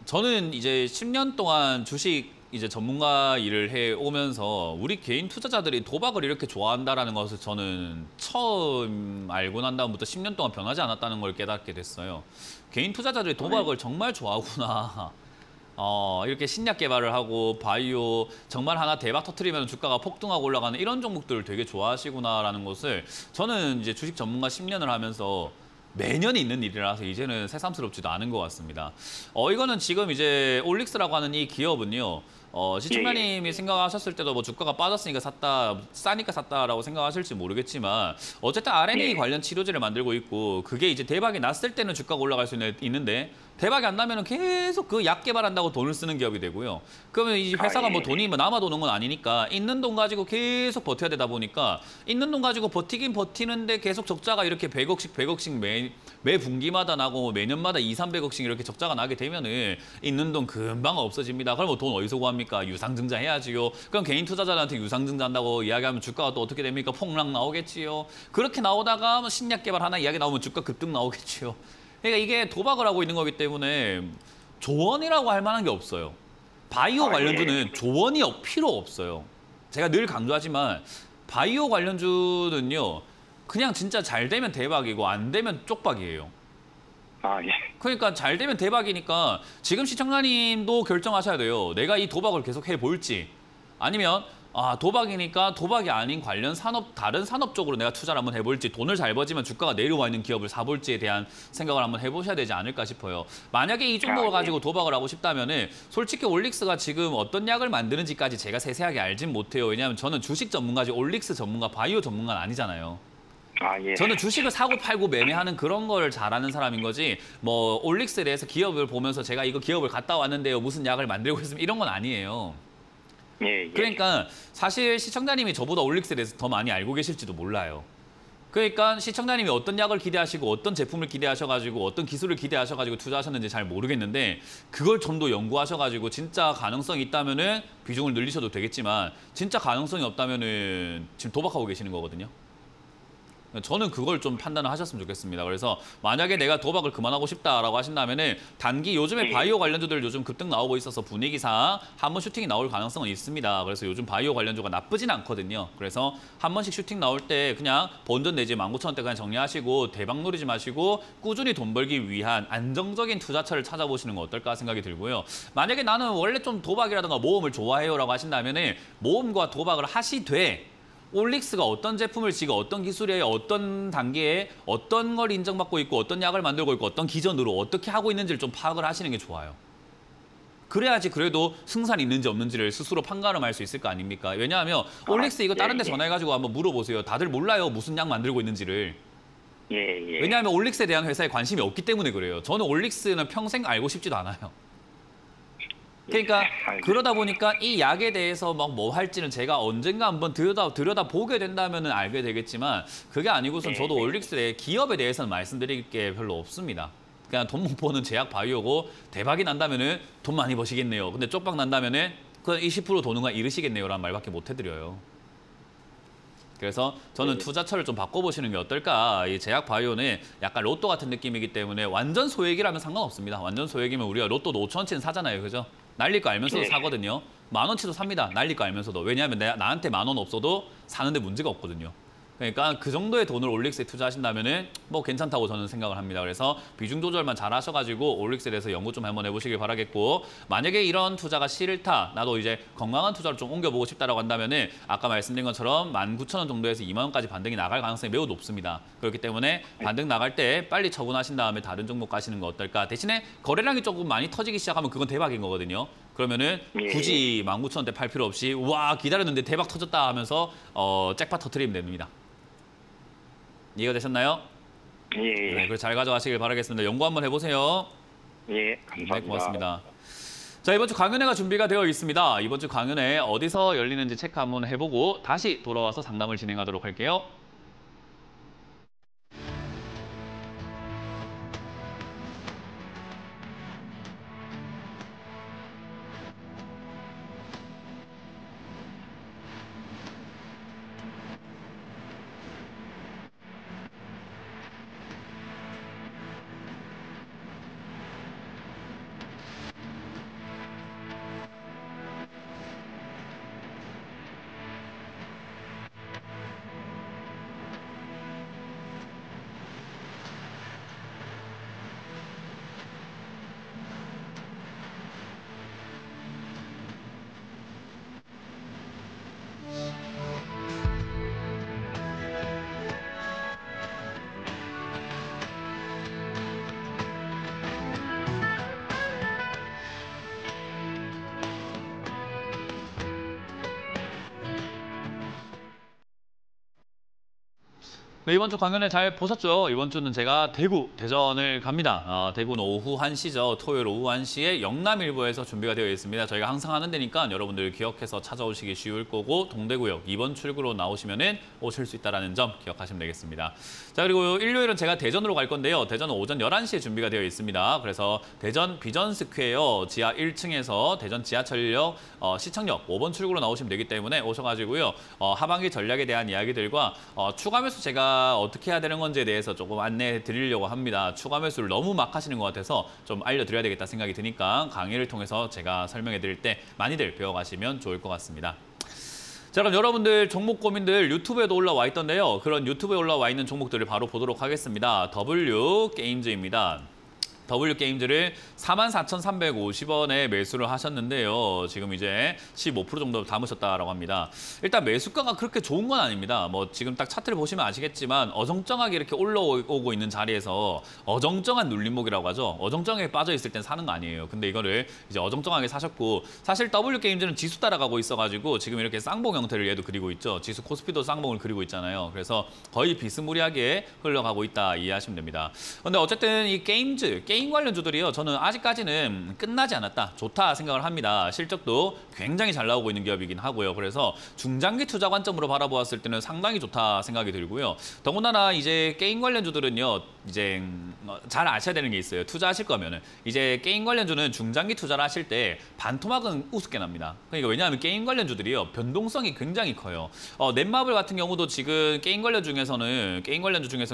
저는 이제 10년 동안 주식 이제 전문가 일을 해 오면서 우리 개인 투자자들이 도박을 이렇게 좋아한다라는 것을 저는 처음 알고 난 다음부터 10년 동안 변하지 않았다는 걸 깨닫게 됐어요. 개인 투자자들이 도박을 정말 좋아하구나. 이렇게 신약 개발을 하고 바이오 정말 하나 대박 터트리면 주가가 폭등하고 올라가는 이런 종목들을 되게 좋아하시구나라는 것을 저는 이제 주식 전문가 10년을 하면서 매년 있는 일이라서 이제는 새삼스럽지도 않은 것 같습니다. 이거는 지금 이제 올릭스라고 하는 이 기업은요. 시청자님이 생각하셨을 때도 뭐 주가가 빠졌으니까 샀다, 싸니까 샀다라고 생각하실지 모르겠지만 어쨌든 R&D 관련 치료제를 만들고 있고 그게 이제 대박이 났을 때는 주가가 올라갈 수 있는데 대박이 안 나면은 계속 그 약 개발한다고 돈을 쓰는 기업이 되고요. 그러면 이 회사가 뭐 돈이 뭐 남아 도는 건 아니니까 있는 돈 가지고 계속 버텨야 되다 보니까 있는 돈 가지고 버티긴 버티는데 계속 적자가 이렇게 100억씩 매 분기마다 나고 매년마다 200~300억씩 이렇게 적자가 나게 되면은 있는 돈 금방 없어집니다. 그럼 돈 어디서 구합니까? 유상증자 해야지요. 그럼 개인 투자자한테 유상증자 한다고 이야기하면 주가가 또 어떻게 됩니까? 폭락 나오겠지요. 그렇게 나오다가 신약 개발 하나 이야기 나오면 주가 급등 나오겠지요. 그러니까 이게 도박을 하고 있는 거기 때문에 조언이라고 할 만한 게 없어요. 바이오 관련주는 조언이 필요 없어요. 제가 늘 강조하지만 바이오 관련주는요. 그냥 진짜 잘 되면 대박이고 안 되면 쪽박이에요. 아, 예. 그러니까 잘 되면 대박이니까 지금 시청자님도 결정하셔야 돼요. 내가 이 도박을 계속 해볼지 아니면 도박이니까 도박이 아닌 관련 산업, 다른 산업 쪽으로 내가 투자를 한번 해볼지 돈을 잘 버지면 주가가 내려와 있는 기업을 사볼지에 대한 생각을 한번 해보셔야 되지 않을까 싶어요. 만약에 이 종목을 가지고 도박을 하고 싶다면은 솔직히 올릭스가 지금 어떤 약을 만드는지까지 제가 세세하게 알진 못해요. 왜냐하면 저는 주식 전문가지 올릭스 전문가, 바이오 전문가는 아니잖아요. 예. 저는 주식을 사고 팔고 매매하는 그런 걸 잘하는 사람인 거지 뭐 올릭스에 대해서 기업을 보면서 제가 이거 기업을 갔다 왔는데요. 무슨 약을 만들고 있으면 이런 건 아니에요. 예. 그러니까 사실 시청자님이 저보다 올릭스에 대해서 더 많이 알고 계실지도 몰라요. 그러니까 시청자님이 어떤 약을 기대하시고 어떤 제품을 기대하셔가지고 어떤 기술을 기대하셔가지고 투자하셨는지 잘 모르겠는데 그걸 좀 더 연구하셔가지고 진짜 가능성이 있다면은 비중을 늘리셔도 되겠지만 진짜 가능성이 없다면은 지금 도박하고 계시는 거거든요. 저는 그걸 좀 판단을 하셨으면 좋겠습니다. 그래서 만약에 내가 도박을 그만하고 싶다라고 하신다면은 단기 요즘에 바이오 관련주들 요즘 급등 나오고 있어서 분위기상 한번 슈팅이 나올 가능성은 있습니다. 그래서 요즘 바이오 관련주가 나쁘진 않거든요. 그래서 한 번씩 슈팅 나올 때 그냥 본전 내지 19,000원대 그냥 정리하시고 대박 노리지 마시고 꾸준히 돈 벌기 위한 안정적인 투자처를 찾아보시는 건 어떨까 생각이 들고요. 만약에 나는 원래 좀 도박이라든가 모험을 좋아해요라고 하신다면은 모험과 도박을 하시되 올릭스가 어떤 제품을 지금 어떤 기술에 어떤 단계에 어떤 걸 인정받고 있고 어떤 약을 만들고 있고 어떤 기전으로 어떻게 하고 있는지를 좀 파악을 하시는 게 좋아요. 그래야지 그래도 승산이 있는지 없는지를 스스로 판가름할 수 있을 거 아닙니까? 왜냐하면 올릭스 이거 다른 데 전화해가지고 한번 물어보세요. 다들 몰라요. 무슨 약 만들고 있는지를. 예. 왜냐하면 올릭스에 대한 회사에 관심이 없기 때문에 그래요. 저는 올릭스는 평생 알고 싶지도 않아요. 그러니까 그러다 보니까 이 약에 대해서 막 뭐 할지는 제가 언젠가 한번 들여다 보게 된다면은 알게 되겠지만 그게 아니고선 저도 올릭스의 기업에 대해서는 말씀드릴 게 별로 없습니다. 그냥 돈 못 버는 제약 바이오고 대박이 난다면은 돈 많이 버시겠네요. 근데 쪽박 난다면은 그 20% 도는 거 잃으시겠네요라는 말밖에 못 해드려요. 그래서 저는 투자처를 좀 바꿔보시는 게 어떨까. 이 제약 바이오는 약간 로또 같은 느낌이기 때문에 완전 소액이라면 상관없습니다. 완전 소액이면 우리가 로또도 5,000원치는 사잖아요. 그죠? 날릴 거 알면서도 사거든요. 10,000원치도 삽니다. 날릴 거 알면서도. 왜냐하면 나한테 10,000원 없어도 사는데 문제가 없거든요. 그러니까 그 정도의 돈을 올릭스에 투자하신다면은 뭐 괜찮다고 저는 생각을 합니다. 그래서 비중 조절만 잘 하셔가지고 올릭스에 대해서 연구 좀 한번 해보시길 바라겠고, 만약에 이런 투자가 싫다, 나도 이제 건강한 투자로 좀 옮겨보고 싶다라고 한다면은 아까 말씀드린 것처럼 19,000원 정도에서 2만 원까지 반등이 나갈 가능성이 매우 높습니다. 그렇기 때문에 반등 나갈 때 빨리 처분하신 다음에 다른 종목 가시는 거 어떨까? 대신에 거래량이 조금 많이 터지기 시작하면 그건 대박인 거거든요. 그러면은 굳이 19,000원대 팔 필요 없이 와 기다렸는데 대박 터졌다 하면서 잭팟 터트리면 됩니다. 이해가 되셨나요? 예, 예. 네, 그래서 잘 가져가시길 바라겠습니다. 연구 한번 해보세요. 예, 감사합니다. 네, 고맙습니다. 자, 이번 주 강연회가 준비가 되어 있습니다. 이번 주 강연회 어디서 열리는지 체크 한번 해보고 다시 돌아와서 상담을 진행하도록 할게요. 네, 이번 주 강연회 잘 보셨죠? 이번 주는 제가 대구, 대전을 갑니다. 대구는 오후 1시죠. 토요일 오후 1시에 영남일보에서 준비가 되어 있습니다. 저희가 항상 하는 데니까 여러분들 기억해서 찾아오시기 쉬울 거고, 동대구역 2번 출구로 나오시면은 오실 수 있다는 점 기억하시면 되겠습니다. 자, 그리고 일요일은 제가 대전으로 갈 건데요. 대전은 오전 11시에 준비가 되어 있습니다. 그래서 대전 비전스퀘어 지하 1층에서 대전 지하철역 시청역 5번 출구로 나오시면 되기 때문에 오셔가지고요. 하반기 전략에 대한 이야기들과 추가 매수 제가 어떻게 해야 되는 건지에 대해서 조금 안내해 드리려고 합니다. 추가 매수를 너무 막 하시는 것 같아서 좀 알려드려야 되겠다 생각이 드니까 강의를 통해서 제가 설명해 드릴 때 많이들 배워가시면 좋을 것 같습니다. 자, 그럼 여러분들 종목 고민들 유튜브에도 올라와 있던데요. 그런 유튜브에 올라와 있는 종목들을 바로 보도록 하겠습니다. W 게임즈입니다. W 게임즈를 44,350원에 매수를 하셨는데요. 지금 이제 15% 정도 담으셨다라고 합니다. 일단 매수가가 그렇게 좋은 건 아닙니다. 뭐 지금 딱 차트를 보시면 아시겠지만 어정쩡하게 이렇게 올라오고 있는 자리에서 어정쩡한 눌림목이라고 하죠. 어정쩡하게 빠져 있을 땐 사는 거 아니에요. 근데 이거를 이제 어정쩡하게 사셨고, 사실 W 게임즈는 지수 따라가고 있어가지고 지금 이렇게 쌍봉 형태를 얘도 그리고 있죠. 지수 코스피도 쌍봉을 그리고 있잖아요. 그래서 거의 비스무리하게 흘러가고 있다 이해하시면 됩니다. 근데 어쨌든 이 게임 관련주들이요, 저는 아직까지는 끝나지 않았다, 좋다 생각을 합니다. 실적도 굉장히 잘 나오고 있는 기업이긴 하고요. 그래서 중장기 투자 관점으로 바라보았을 때는 상당히 좋다 생각이 들고요. 더군다나 이제 게임 관련주들은요, 이제 잘 아셔야 되는 게 있어요. 투자하실 거면은 이제 게임 관련주는 중장기 투자를 하실 때 반토막은 우습게 납니다. 그러니까 왜냐하면 게임 관련주들이요, 변동성이 굉장히 커요. 넷마블 같은 경우도 지금 게임 관련주 중에서는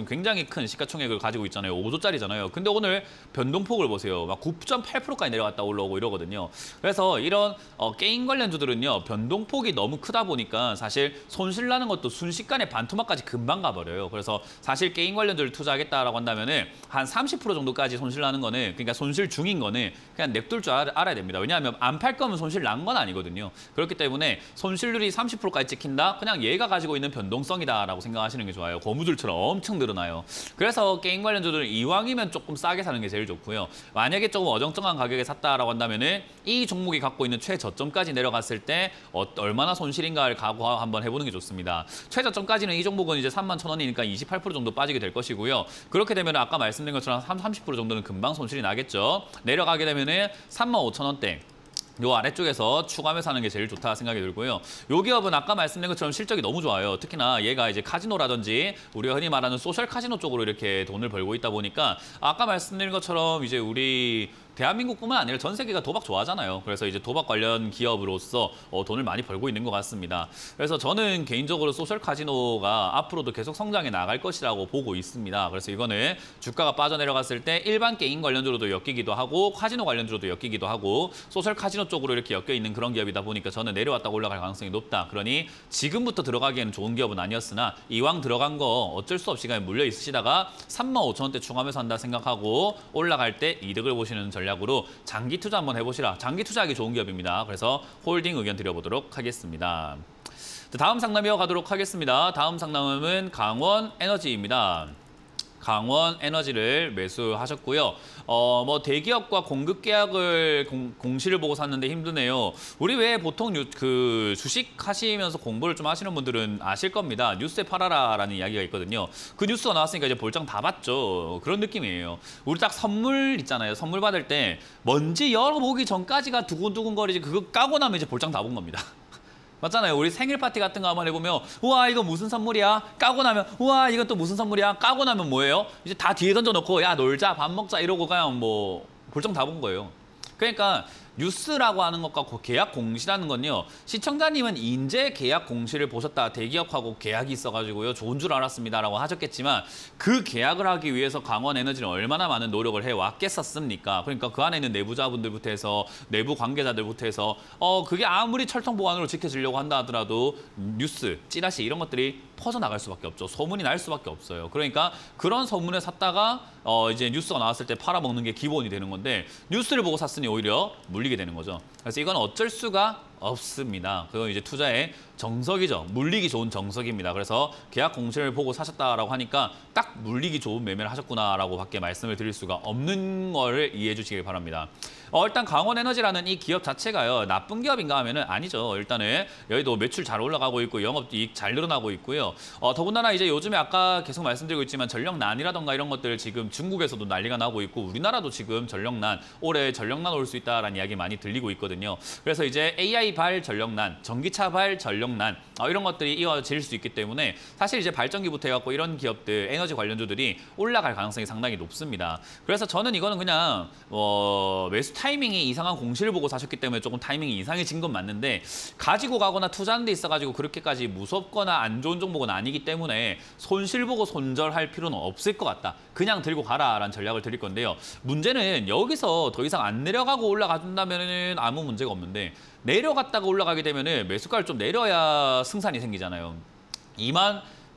굉장히 큰 시가총액을 가지고 있잖아요. 5조짜리잖아요. 근데 오늘 변동폭을 보세요. 막 9.8%까지 내려갔다 올라오고 이러거든요. 그래서 이런 게임 관련주들은요, 변동폭이 너무 크다 보니까 사실 손실 나는 것도 순식간에 반토막까지 금방 가버려요. 그래서 사실 게임 관련주를 투자하겠다라고 한다면은 한 30% 정도까지 손실 나는 거는, 그러니까 손실 중인 거는 그냥 냅둘 줄 알아야 됩니다. 왜냐하면 안 팔 거면 손실 난 건 아니거든요. 그렇기 때문에 손실률이 30%까지 찍힌다? 그냥 얘가 가지고 있는 변동성이다라고 생각하시는 게 좋아요. 고무줄처럼 엄청 늘어나요. 그래서 게임 관련주들은 이왕이면 조금 싸게 사는 게 제일 좋고요. 만약에 조금 어정쩡한 가격에 샀다라고 한다면은 이 종목이 갖고 있는 최저점까지 내려갔을 때 얼마나 손실인가를 각오 한번 해보는 게 좋습니다. 최저점까지는 이 종목은 이제 31,000원이니까 28% 정도 빠지게 될 것이고요. 그렇게 되면 아까 말씀드린 것처럼 30% 정도는 금방 손실이 나겠죠. 내려가게 되면은 35,000원대. 요 아래쪽에서 추가 매수하는 게 제일 좋다 생각이 들고요. 요 기업은 아까 말씀드린 것처럼 실적이 너무 좋아요. 특히나 얘가 이제 카지노라든지 우리가 흔히 말하는 소셜 카지노 쪽으로 이렇게 돈을 벌고 있다 보니까 아까 말씀드린 것처럼 이제 우리 대한민국뿐만 아니라 전 세계가 도박 좋아하잖아요. 그래서 이제 도박 관련 기업으로서 돈을 많이 벌고 있는 것 같습니다. 그래서 저는 개인적으로 소셜 카지노가 앞으로도 계속 성장해 나갈 것이라고 보고 있습니다. 그래서 이거는 주가가 빠져내려갔을 때 일반 게임 관련주로도 엮이기도 하고 카지노 관련주로도 엮이기도 하고 소셜 카지노 쪽으로 이렇게 엮여 있는 그런 기업이다 보니까 저는 내려왔다가 올라갈 가능성이 높다. 그러니 지금부터 들어가기에는 좋은 기업은 아니었으나 이왕 들어간 거 어쩔 수 없이 그냥 물려 있으시다가 35,000원대 추가하면서 한다 생각하고 올라갈 때 이득을 보시는 전략으로 장기 투자 한번 해보시라. 장기 투자하기 좋은 기업입니다. 그래서 홀딩 의견 드려보도록 하겠습니다. 다음 상담 이어가도록 하겠습니다. 다음 상담은 강원 에너지입니다. 강원 에너지를 매수하셨고요. 뭐 대기업과 공급 계약을 공시를 보고 샀는데 힘드네요. 우리 왜 보통 그 주식 하시면서 공부를 좀 하시는 분들은 아실 겁니다. 뉴스에 팔아라라는 이야기가 있거든요. 그 뉴스가 나왔으니까 이제 볼장 다 봤죠. 그런 느낌이에요. 우리 딱 선물 있잖아요. 선물 받을 때 뭔지 열어보기 전까지가 두근두근거리지 그거 까고 나면 이제 볼장 다 본 겁니다. 맞잖아요. 우리 생일 파티 같은 거 한번 해보면 우와 이거 무슨 선물이야? 까고 나면 우와 이건 또 무슨 선물이야? 까고 나면 뭐예요? 이제 다 뒤에 던져놓고 야 놀자 밥 먹자 이러고 그냥 뭐 볼정 다 본 거예요. 그러니까 뉴스라고 하는 것과 계약 공시라는 건요. 시청자님은 인제 계약 공시를 보셨다. 대기업하고 계약이 있어가지고요. 좋은 줄 알았습니다라고 하셨겠지만 그 계약을 하기 위해서 강원에너지는 얼마나 많은 노력을 해왔겠었습니까? 그러니까 그 안에 있는 내부자분들부터 해서 내부 관계자들부터 해서 그게 아무리 철통보안으로 지켜지려고 한다 하더라도 뉴스, 찌라시 이런 것들이 퍼져나갈 수밖에 없죠. 소문이 날 수밖에 없어요. 그러니까 그런 소문을 샀다가 이제 뉴스가 나왔을 때 팔아먹는 게 기본이 되는 건데 뉴스를 보고 샀으니 오히려 물리게 되는 거죠. 그래서 이건 어쩔 수가 없습니다. 그건 이제 투자의 정석이죠. 물리기 좋은 정석입니다. 그래서 계약 공시를 보고 사셨다라고 하니까 딱 물리기 좋은 매매를 하셨구나라고 밖에 말씀을 드릴 수가 없는 거를 이해해 주시길 바랍니다. 일단 강원에너지라는 이 기업 자체가요. 나쁜 기업인가 하면은 아니죠. 일단은 여기도 매출 잘 올라가고 있고 영업이익 잘 늘어나고 있고요. 더군다나 이제 요즘에 아까 계속 말씀드리고 있지만 전력난이라던가 이런 것들 지금 중국에서도 난리가 나고 있고 우리나라도 지금 전력난, 올해 전력난 올 수 있다라는 이야기 많이 들리고 있거든요. 그래서 이제 AI 발 전력난, 전기차 발 전력난 이런 것들이 이어질 수 있기 때문에 사실 이제 발전기부터 해갖고 이런 기업들, 에너지 관련주들이 올라갈 가능성이 상당히 높습니다. 그래서 저는 이거는 그냥 매수 타이밍이 이상한 공시를 보고 사셨기 때문에 조금 타이밍이 이상해진 건 맞는데 가지고 가거나 투자하는 데 있어가지고 그렇게까지 무섭거나 안 좋은 종목은 아니기 때문에 손실 보고 손절할 필요는 없을 것 같다. 그냥 들고 가라라는 전략을 드릴 건데요. 문제는 여기서 더 이상 안 내려가고 올라가준다면 아무 문제가 없는데 내려갔다가 올라가게 되면 매수가를 좀 내려야 승산이 생기잖아요.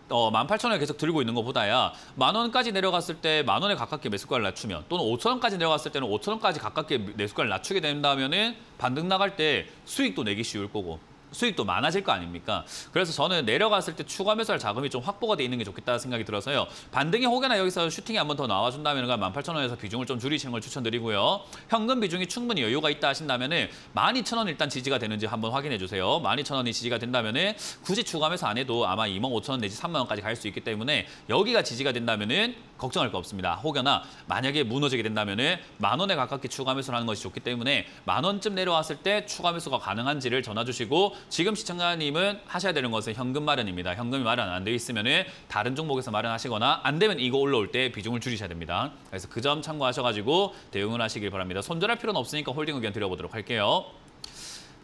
18,000원에 계속 들고 있는 것보다야 10,000원까지 내려갔을 때 10,000원에 가깝게 매수가를 낮추면 또는 5,000원까지 내려갔을 때는 5,000원까지 가깝게 매수가를 낮추게 된다면은 반등 나갈 때 수익도 내기 쉬울 거고 수익도 많아질 거 아닙니까? 그래서 저는 내려갔을 때 추가 매수할 자금이 좀 확보가 돼 있는 게 좋겠다는 생각이 들어서요. 반등이 혹여나 여기서 슈팅이 한 번 더 나와준다면 18,000원에서 비중을 좀 줄이시는 걸 추천드리고요. 현금 비중이 충분히 여유가 있다 하신다면 12,000원 일단 지지가 되는지 한번 확인해 주세요. 12,000원이 지지가 된다면 굳이 추가 매수 안 해도 아마 25,000원 내지 30,000원까지 갈 수 있기 때문에 여기가 지지가 된다면 걱정할 거 없습니다. 혹여나 만약에 무너지게 된다면 10,000원에 가깝게 추가 매수를 하는 것이 좋기 때문에 10,000원쯤 내려왔을 때 추가 매수가 가능한지를 전화 주시고 지금 시청자님은 하셔야 되는 것은 현금 마련입니다. 현금이 마련 안 돼 있으면 다른 종목에서 마련하시거나 안 되면 이거 올라올 때 비중을 줄이셔야 됩니다. 그래서 그 점 참고하셔가지고 대응을 하시길 바랍니다. 손절할 필요는 없으니까 홀딩 의견 드려보도록 할게요.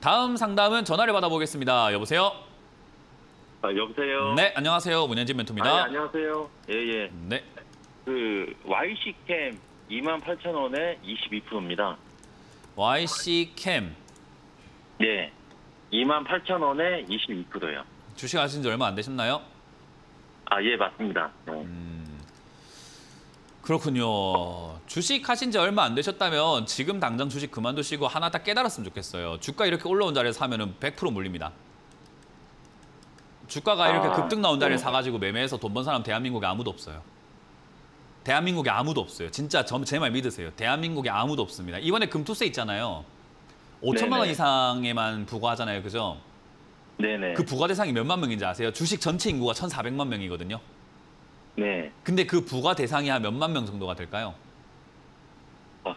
다음 상담은 전화를 받아보겠습니다. 여보세요? 여보세요? 네, 안녕하세요. 문현진 멘토입니다. 안녕하세요. 예. 네. 그 YC캠 28,000원에 22%입니다. YC캠. 네. 28,000원에 22%요. 주식 하신 지 얼마 안 되셨나요? 예, 맞습니다. 네. 그렇군요. 주식 하신 지 얼마 안 되셨다면 지금 당장 주식 그만두시고 하나 딱 깨달았으면 좋겠어요. 주가 이렇게 올라온 자리에서 사면은 100% 물립니다. 주가가 이렇게 급등 나온 자리에 사가지고 매매해서 돈 번 사람 대한민국에 아무도 없어요. 대한민국에 아무도 없어요. 진짜 제 말 믿으세요. 대한민국에 아무도 없습니다. 이번에 금투세 있잖아요. 5천만 원 이상에만 부과하잖아요. 그죠? 네네. 그 부과 대상이 몇만 명인지 아세요? 주식 전체 인구가 1,400만 명이거든요. 네. 근데 그 부과 대상이 한 몇만 명 정도가 될까요?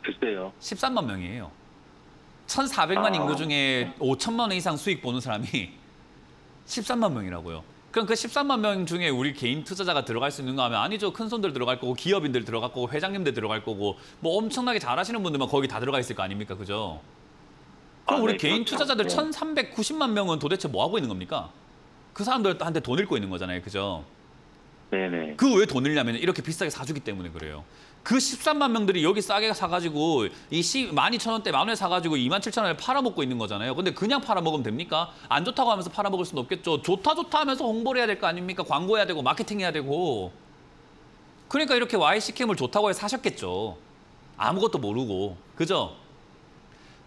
글쎄요. 13만 명이에요. 1,400만 인구 중에 5천만 원 이상 수익 보는 사람이 13만 명이라고요. 그럼 그 13만 명 중에 우리 개인 투자자가 들어갈 수 있는가 하면 아니죠. 큰 손들 들어갈 거고 기업인들 들어갈 거고 회장님들 들어갈 거고 뭐 엄청나게 잘하시는 분들만 거기 다 들어가 있을 거 아닙니까? 그죠? 그럼 우리 네, 개인 그렇죠. 투자자들 네. 1,390만 명은 도대체 뭐 하고 있는 겁니까? 그 사람들한테 돈 잃고 있는 거잖아요. 그죠? 네네. 그 왜 돈 잃냐면 이렇게 비싸게 사주기 때문에 그래요. 그 13만 명들이 여기 싸게 사가지고 이 12,000원대 10,000원에 사가지고 27,000원에 팔아먹고 있는 거잖아요. 근데 그냥 팔아먹으면 됩니까? 안 좋다고 하면서 팔아먹을 수는 없겠죠. 좋다 하면서 홍보를 해야 될 거 아닙니까? 광고해야 되고 마케팅 해야 되고. 그러니까 이렇게 YC캠을 좋다고 해서 사셨겠죠. 아무것도 모르고. 그죠?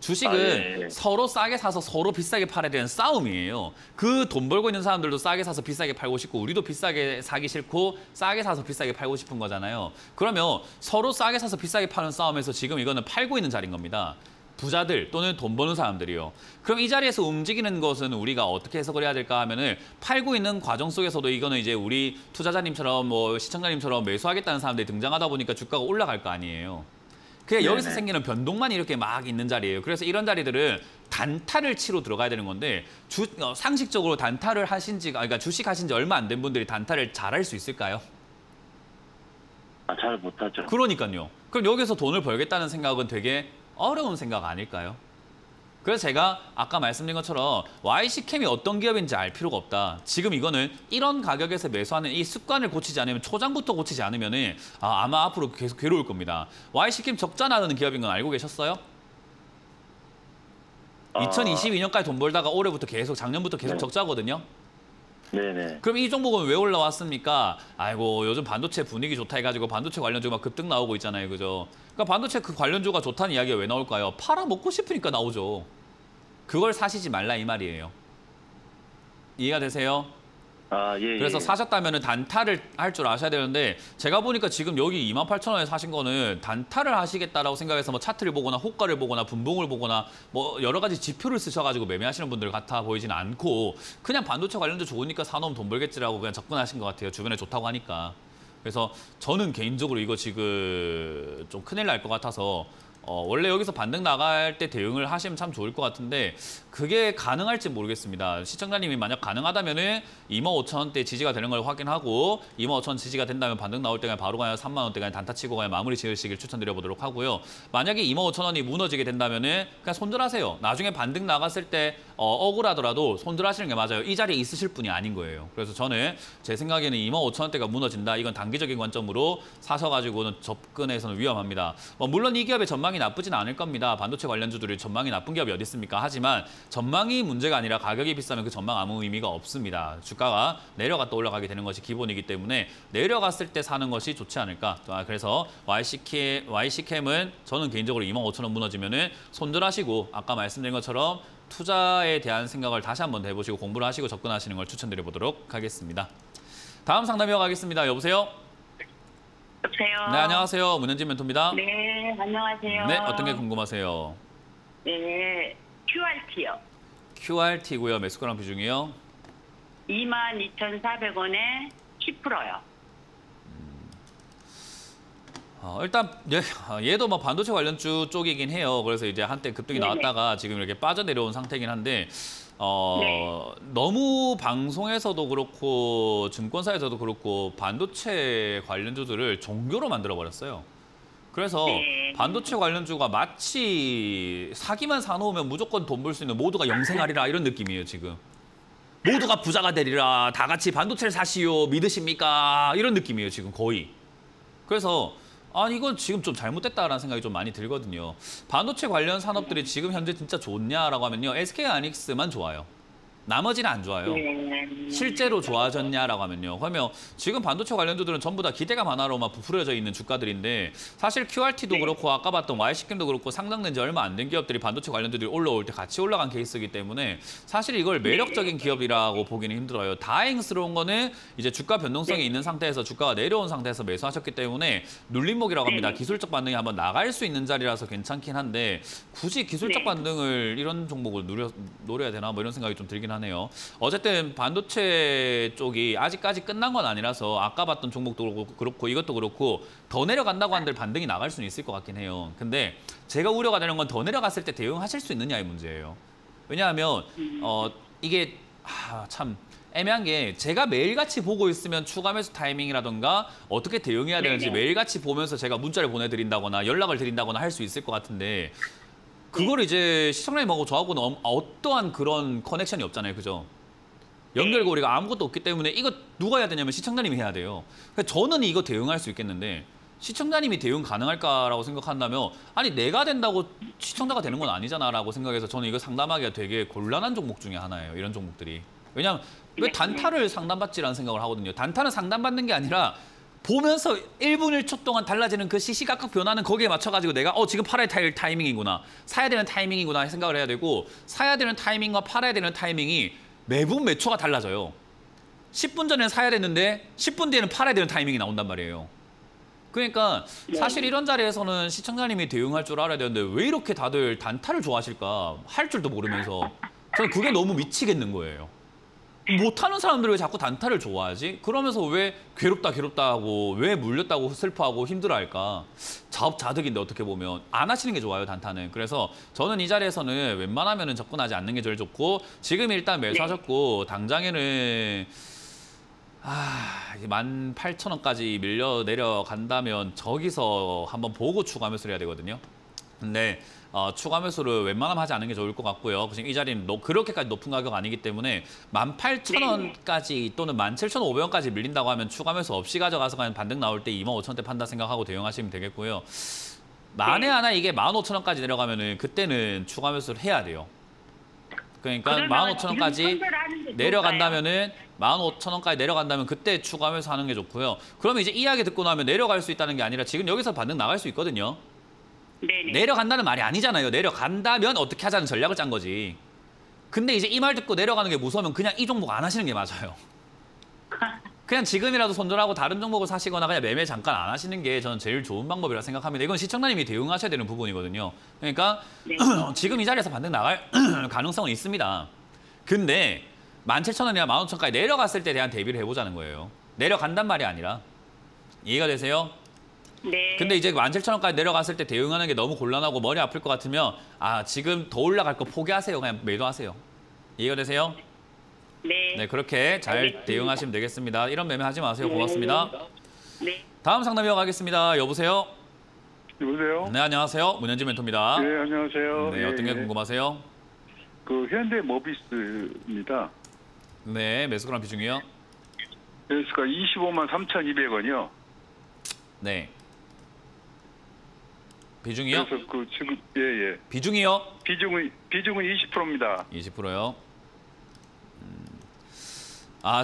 주식은 예. 서로 싸게 사서 서로 비싸게 팔아야 되는 싸움이에요. 그 돈 벌고 있는 사람들도 싸게 사서 비싸게 팔고 싶고 우리도 비싸게 사기 싫고 싸게 사서 비싸게 팔고 싶은 거잖아요. 그러면 서로 싸게 사서 비싸게 파는 싸움에서 지금 이거는 팔고 있는 자리인 겁니다. 부자들 또는 돈 버는 사람들이요. 그럼 이 자리에서 움직이는 것은 우리가 어떻게 해석을 해야 될까 하면은 팔고 있는 과정 속에서도 이거는 이제 우리 투자자님처럼 뭐 시청자님처럼 매수하겠다는 사람들이 등장하다 보니까 주가가 올라갈 거 아니에요. 그게 여기서 네네. 생기는 변동만 이렇게 막 있는 자리예요. 그래서 이런 자리들은 단타를 치러 들어가야 되는 건데 상식적으로 단타를 그러니까 주식 하신 지 얼마 안 된 분들이 단타를 잘할 수 있을까요? 잘 못하죠. 그러니까요. 그럼 여기서 돈을 벌겠다는 생각은 되게 어려운 생각 아닐까요? 그래서 제가 아까 말씀드린 것처럼 YC캠이 어떤 기업인지 알 필요가 없다. 지금 이거는 이런 가격에서 매수하는 이 습관을 고치지 않으면 초장부터 고치지 않으면 아마 앞으로 계속 괴로울 겁니다. YC캠 적자 나는 기업인 건 알고 계셨어요? 2022년까지 돈 벌다가 올해부터 계속 작년부터 계속 네. 적자거든요. 네네. 그럼 이 종목은 왜 올라왔습니까? 아이고 요즘 반도체 분위기 좋다 해가지고 반도체 관련주가 막 급등 나오고 있잖아요. 그죠? 그러니까 반도체 그 관련주가 좋다는 이야기가 왜 나올까요? 팔아먹고 싶으니까 나오죠. 그걸 사시지 말라 이 말이에요. 이해가 되세요? 예. 그래서 예. 사셨다면 단타를 할 줄 아셔야 되는데 제가 보니까 지금 여기 28,000원에 사신 거는 단타를 하시겠다라고 생각해서 뭐 차트를 보거나 호가를 보거나 분봉을 보거나 뭐 여러 가지 지표를 쓰셔가지고 매매하시는 분들 같아 보이지는 않고 그냥 반도체 관련주 좋으니까 사놓으면 돈 벌겠지라고 그냥 접근하신 것 같아요. 주변에 좋다고 하니까. 그래서 저는 개인적으로 이거 지금 좀 큰일 날 것 같아서 원래 여기서 반등 나갈 때 대응을 하시면 참 좋을 것 같은데 그게 가능할지 모르겠습니다. 시청자님이 만약 가능하다면은 25,000원대 지지가 되는 걸 확인하고 25,000원 지지가 된다면 반등 나올 때 그냥 바로 그냥 3만 원대 그냥 단타 치고 그냥 마무리 지으시길 추천드려 보도록 하고요. 만약에 25,000원이 무너지게 된다면은 그냥 손절하세요. 나중에 반등 나갔을 때 억울하더라도 손절하시는 게 맞아요. 이 자리에 있으실 분이 아닌 거예요. 그래서 저는 제 생각에는 25,000원대가 무너진다. 이건 단기적인 관점으로 사셔가지고는 접근해서는 위험합니다. 물론 이 기업의 전망이 나쁘진 않을 겁니다. 반도체 관련주들이 전망이 나쁜 기업이 어디 있습니까? 하지만 전망이 문제가 아니라 가격이 비싸면 그 전망 아무 의미가 없습니다. 주가가 내려갔다 올라가게 되는 것이 기본이기 때문에 내려갔을 때 사는 것이 좋지 않을까. 그래서 YC캠은 저는 개인적으로 25,000원 무너지면은 손절하시고 아까 말씀드린 것처럼 투자에 대한 생각을 다시 한번 해보시고 공부를 하시고 접근하시는 걸 추천드려 보도록 하겠습니다. 다음 상담 이어가겠습니다. 여보세요? 여보세요. 네, 안녕하세요. 문현진 멘토입니다. 네, 안녕하세요. 네, 어떤 게 궁금하세요? 네, QRT요. QRT고요. 매수가랑 비중이요? 22,400원에 10%요. 일단 얘도 뭐 반도체 관련주 쪽이긴 해요. 그래서 이제 한때 급등이 네네. 나왔다가 지금 이렇게 빠져내려온 상태이긴 한데 네. 너무 방송에서도 그렇고 증권사에서도 그렇고 반도체 관련주들을 종교로 만들어 버렸어요. 그래서 네. 반도체 관련주가 마치 사기만 사놓으면 무조건 돈 벌 수 있는 모두가 영생하리라 이런 느낌이에요 지금. 모두가 부자가 되리라, 다 같이 반도체를 사시오, 믿으십니까? 이런 느낌이에요 지금 거의. 그래서 이건 지금 좀 잘못됐다라는 생각이 좀 많이 들거든요. 반도체 관련 산업들이 지금 현재 진짜 좋냐라고 하면요. SK하이닉스만 좋아요. 나머지는 안 좋아요. 실제로 좋아졌냐라고 하면요. 그러면 지금 반도체 관련주들은 전부 다 기대감 하나로만 부풀어져 있는 주가들인데 사실 QRT도 그렇고 아까 봤던 YC캠도 그렇고 상장된 지 얼마 안 된 기업들이 반도체 관련주들이 올라올 때 같이 올라간 케이스이기 때문에 사실 이걸 매력적인 기업이라고 보기는 힘들어요. 다행스러운 거는 이제 주가 변동성이 있는 상태에서 주가가 내려온 상태에서 매수하셨기 때문에 눌림목이라고 합니다. 기술적 반등이 한번 나갈 수 있는 자리라서 괜찮긴 한데 굳이 기술적 반등을 이런 종목을 노려야 되나 뭐 이런 생각이 좀 들긴 하네요. 어쨌든 반도체 쪽이 아직까지 끝난 건 아니라서 아까 봤던 종목도 그렇고 이것도 그렇고 더 내려간다고 한들 반등이 나갈 수는 있을 것 같긴 해요. 근데 제가 우려가 되는 건 더 내려갔을 때 대응하실 수 있느냐의 문제예요. 왜냐하면 이게 참 애매한 게 제가 매일같이 보고 있으면 추가 매수 타이밍이라던가 어떻게 대응해야 되는지 네네. 매일같이 보면서 제가 문자를 보내드린다거나 연락을 드린다거나 할 수 있을 것 같은데 그걸 이제 시청자님하고 저하고는 어떠한 그런 커넥션이 없잖아요. 그죠? 연결고리가 아무것도 없기 때문에 이거 누가 해야 되냐면 시청자님이 해야 돼요. 그러니까 저는 이거 대응할 수 있겠는데 시청자님이 대응 가능할까라고 생각한다면 아니 내가 된다고 시청자가 되는 건 아니잖아라고 생각해서 저는 이거 상담하기가 되게 곤란한 종목 중에 하나예요. 이런 종목들이. 왜냐하면 왜 단타를 상담받지라는 생각을 하거든요. 단타는 상담받는 게 아니라 보면서 1분 1초 동안 달라지는 그 시시각각 변화는 거기에 맞춰가지고 내가 지금 팔아야 될 타이밍이구나. 사야 되는 타이밍이구나 생각을 해야 되고 사야 되는 타이밍과 팔아야 되는 타이밍이 매분 몇 초가 달라져요. 10분 전에는 사야 되는데 10분 뒤에는 팔아야 되는 타이밍이 나온단 말이에요. 그러니까 사실 이런 자리에서는 시청자님이 대응할 줄 알아야 되는데 왜 이렇게 다들 단타를 좋아하실까? 할 줄도 모르면서 저는 그게 너무 미치겠는 거예요. 못하는 사람들이 왜 자꾸 단타를 좋아하지? 그러면서 왜 괴롭다 하고 왜 물렸다고 슬퍼하고 힘들어할까? 자업자득인데 어떻게 보면 안 하시는 게 좋아요, 단타는. 그래서 저는 이 자리에서는 웬만하면 접근하지 않는 게 제일 좋고 지금 일단 매수하셨고 당장에는 18,000원까지 밀려 내려간다면 저기서 한번 보고 추가 매수를 해야 되거든요. 근데 추가 매수를 웬만하면 하지 않는 게 좋을 것 같고요. 지금 이 자리는 그렇게까지 높은 가격 아니기 때문에 18,000원까지 또는 17,500원까지 밀린다고 하면 추가 매수 없이 가져가서 그냥 반등 나올 때 25,000원대 판다 생각하고 대응하시면 되겠고요. 만에 하나 이게 15,000원까지 내려가면은 그때는 추가 매수를 해야 돼요. 그러니까 15,000원까지 내려간다면은 15,000원까지 내려간다면 그때 추가 매수하는 게 좋고요. 그러면 이제 이야기 듣고 나면 내려갈 수 있다는 게 아니라 지금 여기서 반등 나갈 수 있거든요. 네네. 내려간다는 말이 아니잖아요. 내려간다면 어떻게 하자는 전략을 짠 거지. 근데 이제 이 말 듣고 내려가는 게 무서우면 그냥 이 종목 안 하시는 게 맞아요. 그냥 지금이라도 손절하고 다른 종목을 사시거나 그냥 매매 잠깐 안 하시는 게 저는 제일 좋은 방법이라 생각합니다. 이건 시청자님이 대응하셔야 되는 부분이거든요. 그러니까 지금 이 자리에서 반등 나갈 가능성은 있습니다. 근데 17,000원이나 15,000원까지 내려갔을 때 대한 대비를 해보자는 거예요. 내려간단 말이 아니라. 이해가 되세요? 네. 근데 이제 17,000원까지 내려갔을 때 대응하는 게 너무 곤란하고 머리 아플 것 같으면 지금 더 올라갈 거 포기하세요. 그냥 매도하세요. 이해가 되세요? 네. 네, 그렇게 잘 대응하시면 되겠습니다. 이런 매매 하지 마세요. 고맙습니다. 네. 다음 상담 이어가겠습니다. 여보세요? 여보세요? 네, 안녕하세요. 문현진 멘토입니다. 네, 안녕하세요. 네, 어떤 게 궁금하세요? 그 현대모비스입니다. 네, 매수그램 비중이요? 매수가 25만 3,200원이요. 네. 비중이요? 그래서 그 지금 예. 비중이요? 비중은 20%입니다. 20%요?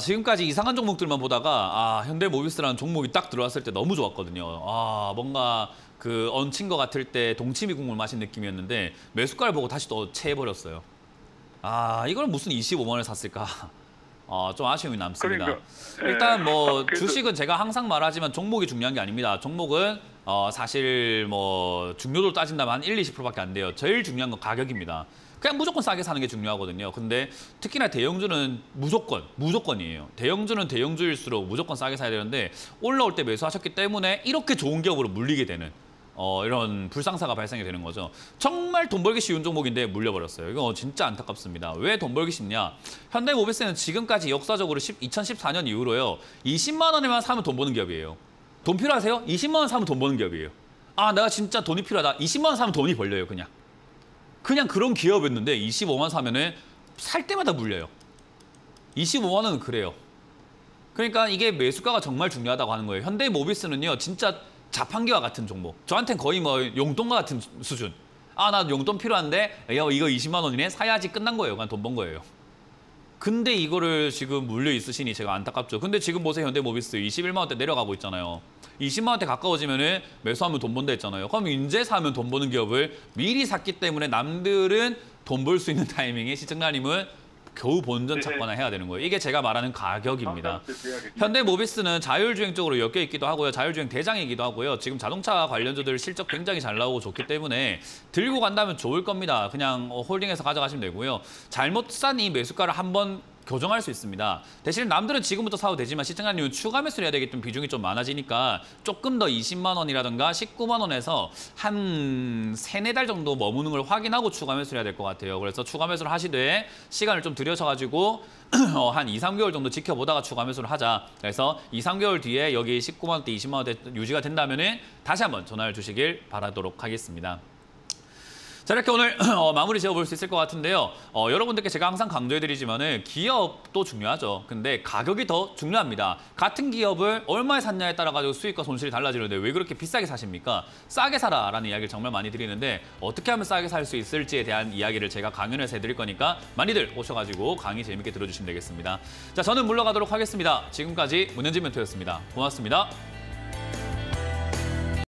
지금까지 이상한 종목들만 보다가 현대모비스라는 종목이 딱 들어왔을 때 너무 좋았거든요. 뭔가 그 얹힌 것 같을 때 동치미 국물 마신 느낌이었는데 매수가를 보고 다시 또 체해버렸어요. 이걸 무슨 25만 원에 샀을까? 좀 아쉬움이 남습니다. 그러니까, 일단 뭐 그래도- 주식은 제가 항상 말하지만 종목이 중요한 게 아닙니다. 종목은 사실 뭐 중요도로 따진다면 한 1-20%밖에 안 돼요. 제일 중요한 건 가격입니다. 그냥 무조건 싸게 사는 게 중요하거든요. 근데 특히나 대형주는 무조건이에요. 대형주는 대형주일수록 무조건 싸게 사야 되는데 올라올 때 매수하셨기 때문에 이렇게 좋은 기업으로 물리게 되는 이런 불상사가 발생이 되는 거죠. 정말 돈 벌기 쉬운 종목인데 물려버렸어요. 이거 진짜 안타깝습니다. 왜 돈 벌기 쉽냐? 현대모비스는 지금까지 역사적으로 2014년 이후로요. 20만 원에만 사면 돈 버는 기업이에요. 돈 필요하세요? 20만 원 사면 돈 버는 기업이에요. 내가 진짜 돈이 필요하다. 20만 원 사면 돈이 벌려요, 그냥. 그냥 그런 기업이었는데 25만 원 사면은 살 때마다 물려요. 25만 원은 그래요. 그러니까 이게 매수가가 정말 중요하다고 하는 거예요. 현대모비스는요, 진짜 자판기와 같은 종목. 저한테는 거의 뭐 용돈과 같은 수준. 나 용돈 필요한데 이거 20만 원이네? 사야지 끝난 거예요. 그냥 돈 번 거예요. 근데 이거를 지금 물려 있으시니 제가 안타깝죠. 근데 지금 보세요. 현대모비스 21만 원대 내려가고 있잖아요. 20만 원대 가까워지면은 매수하면 돈 번다 했잖아요. 그럼 이제 사면 돈 버는 기업을 미리 샀기 때문에 남들은 돈 벌 수 있는 타이밍에 시청자님은 겨우 본전 찾거나 해야 되는 거예요. 이게 제가 말하는 가격입니다. 현대모비스는 자율주행 쪽으로 엮여 있기도 하고요. 자율주행 대장이기도 하고요. 지금 자동차 관련주들 실적 굉장히 잘 나오고 좋기 때문에 들고 간다면 좋을 겁니다. 그냥 홀딩해서 가져가시면 되고요. 잘못 산 이 매수가를 한번 교정할 수 있습니다. 대신 남들은 지금부터 사도 되지만 시청자님은 추가 매수를 해야 되기 때문에 비중이 좀 많아지니까 조금 더 20만 원이라든가 19만 원에서 한 3-4달 정도 머무는 걸 확인하고 추가 매수를 해야 될 것 같아요. 그래서 추가 매수를 하시되 시간을 좀 들여셔가지고 한 2-3개월 정도 지켜보다가 추가 매수를 하자. 그래서 2-3개월 뒤에 여기 19만 원대, 20만 원대 유지가 된다면 다시 한번 전화를 주시길 바라도록 하겠습니다. 자, 이렇게 오늘 마무리 지어볼 수 있을 것 같은데요. 여러분들께 제가 항상 강조해드리지만은 기업도 중요하죠. 근데 가격이 더 중요합니다. 같은 기업을 얼마에 샀냐에 따라 가지고 수익과 손실이 달라지는데 왜 그렇게 비싸게 사십니까? 싸게 사라라는 이야기를 정말 많이 드리는데 어떻게 하면 싸게 살 수 있을지에 대한 이야기를 제가 강연에서 해드릴 거니까 많이들 오셔가지고 강의 재밌게 들어주시면 되겠습니다. 자, 저는 물러가도록 하겠습니다. 지금까지 문현진 멘토였습니다. 고맙습니다.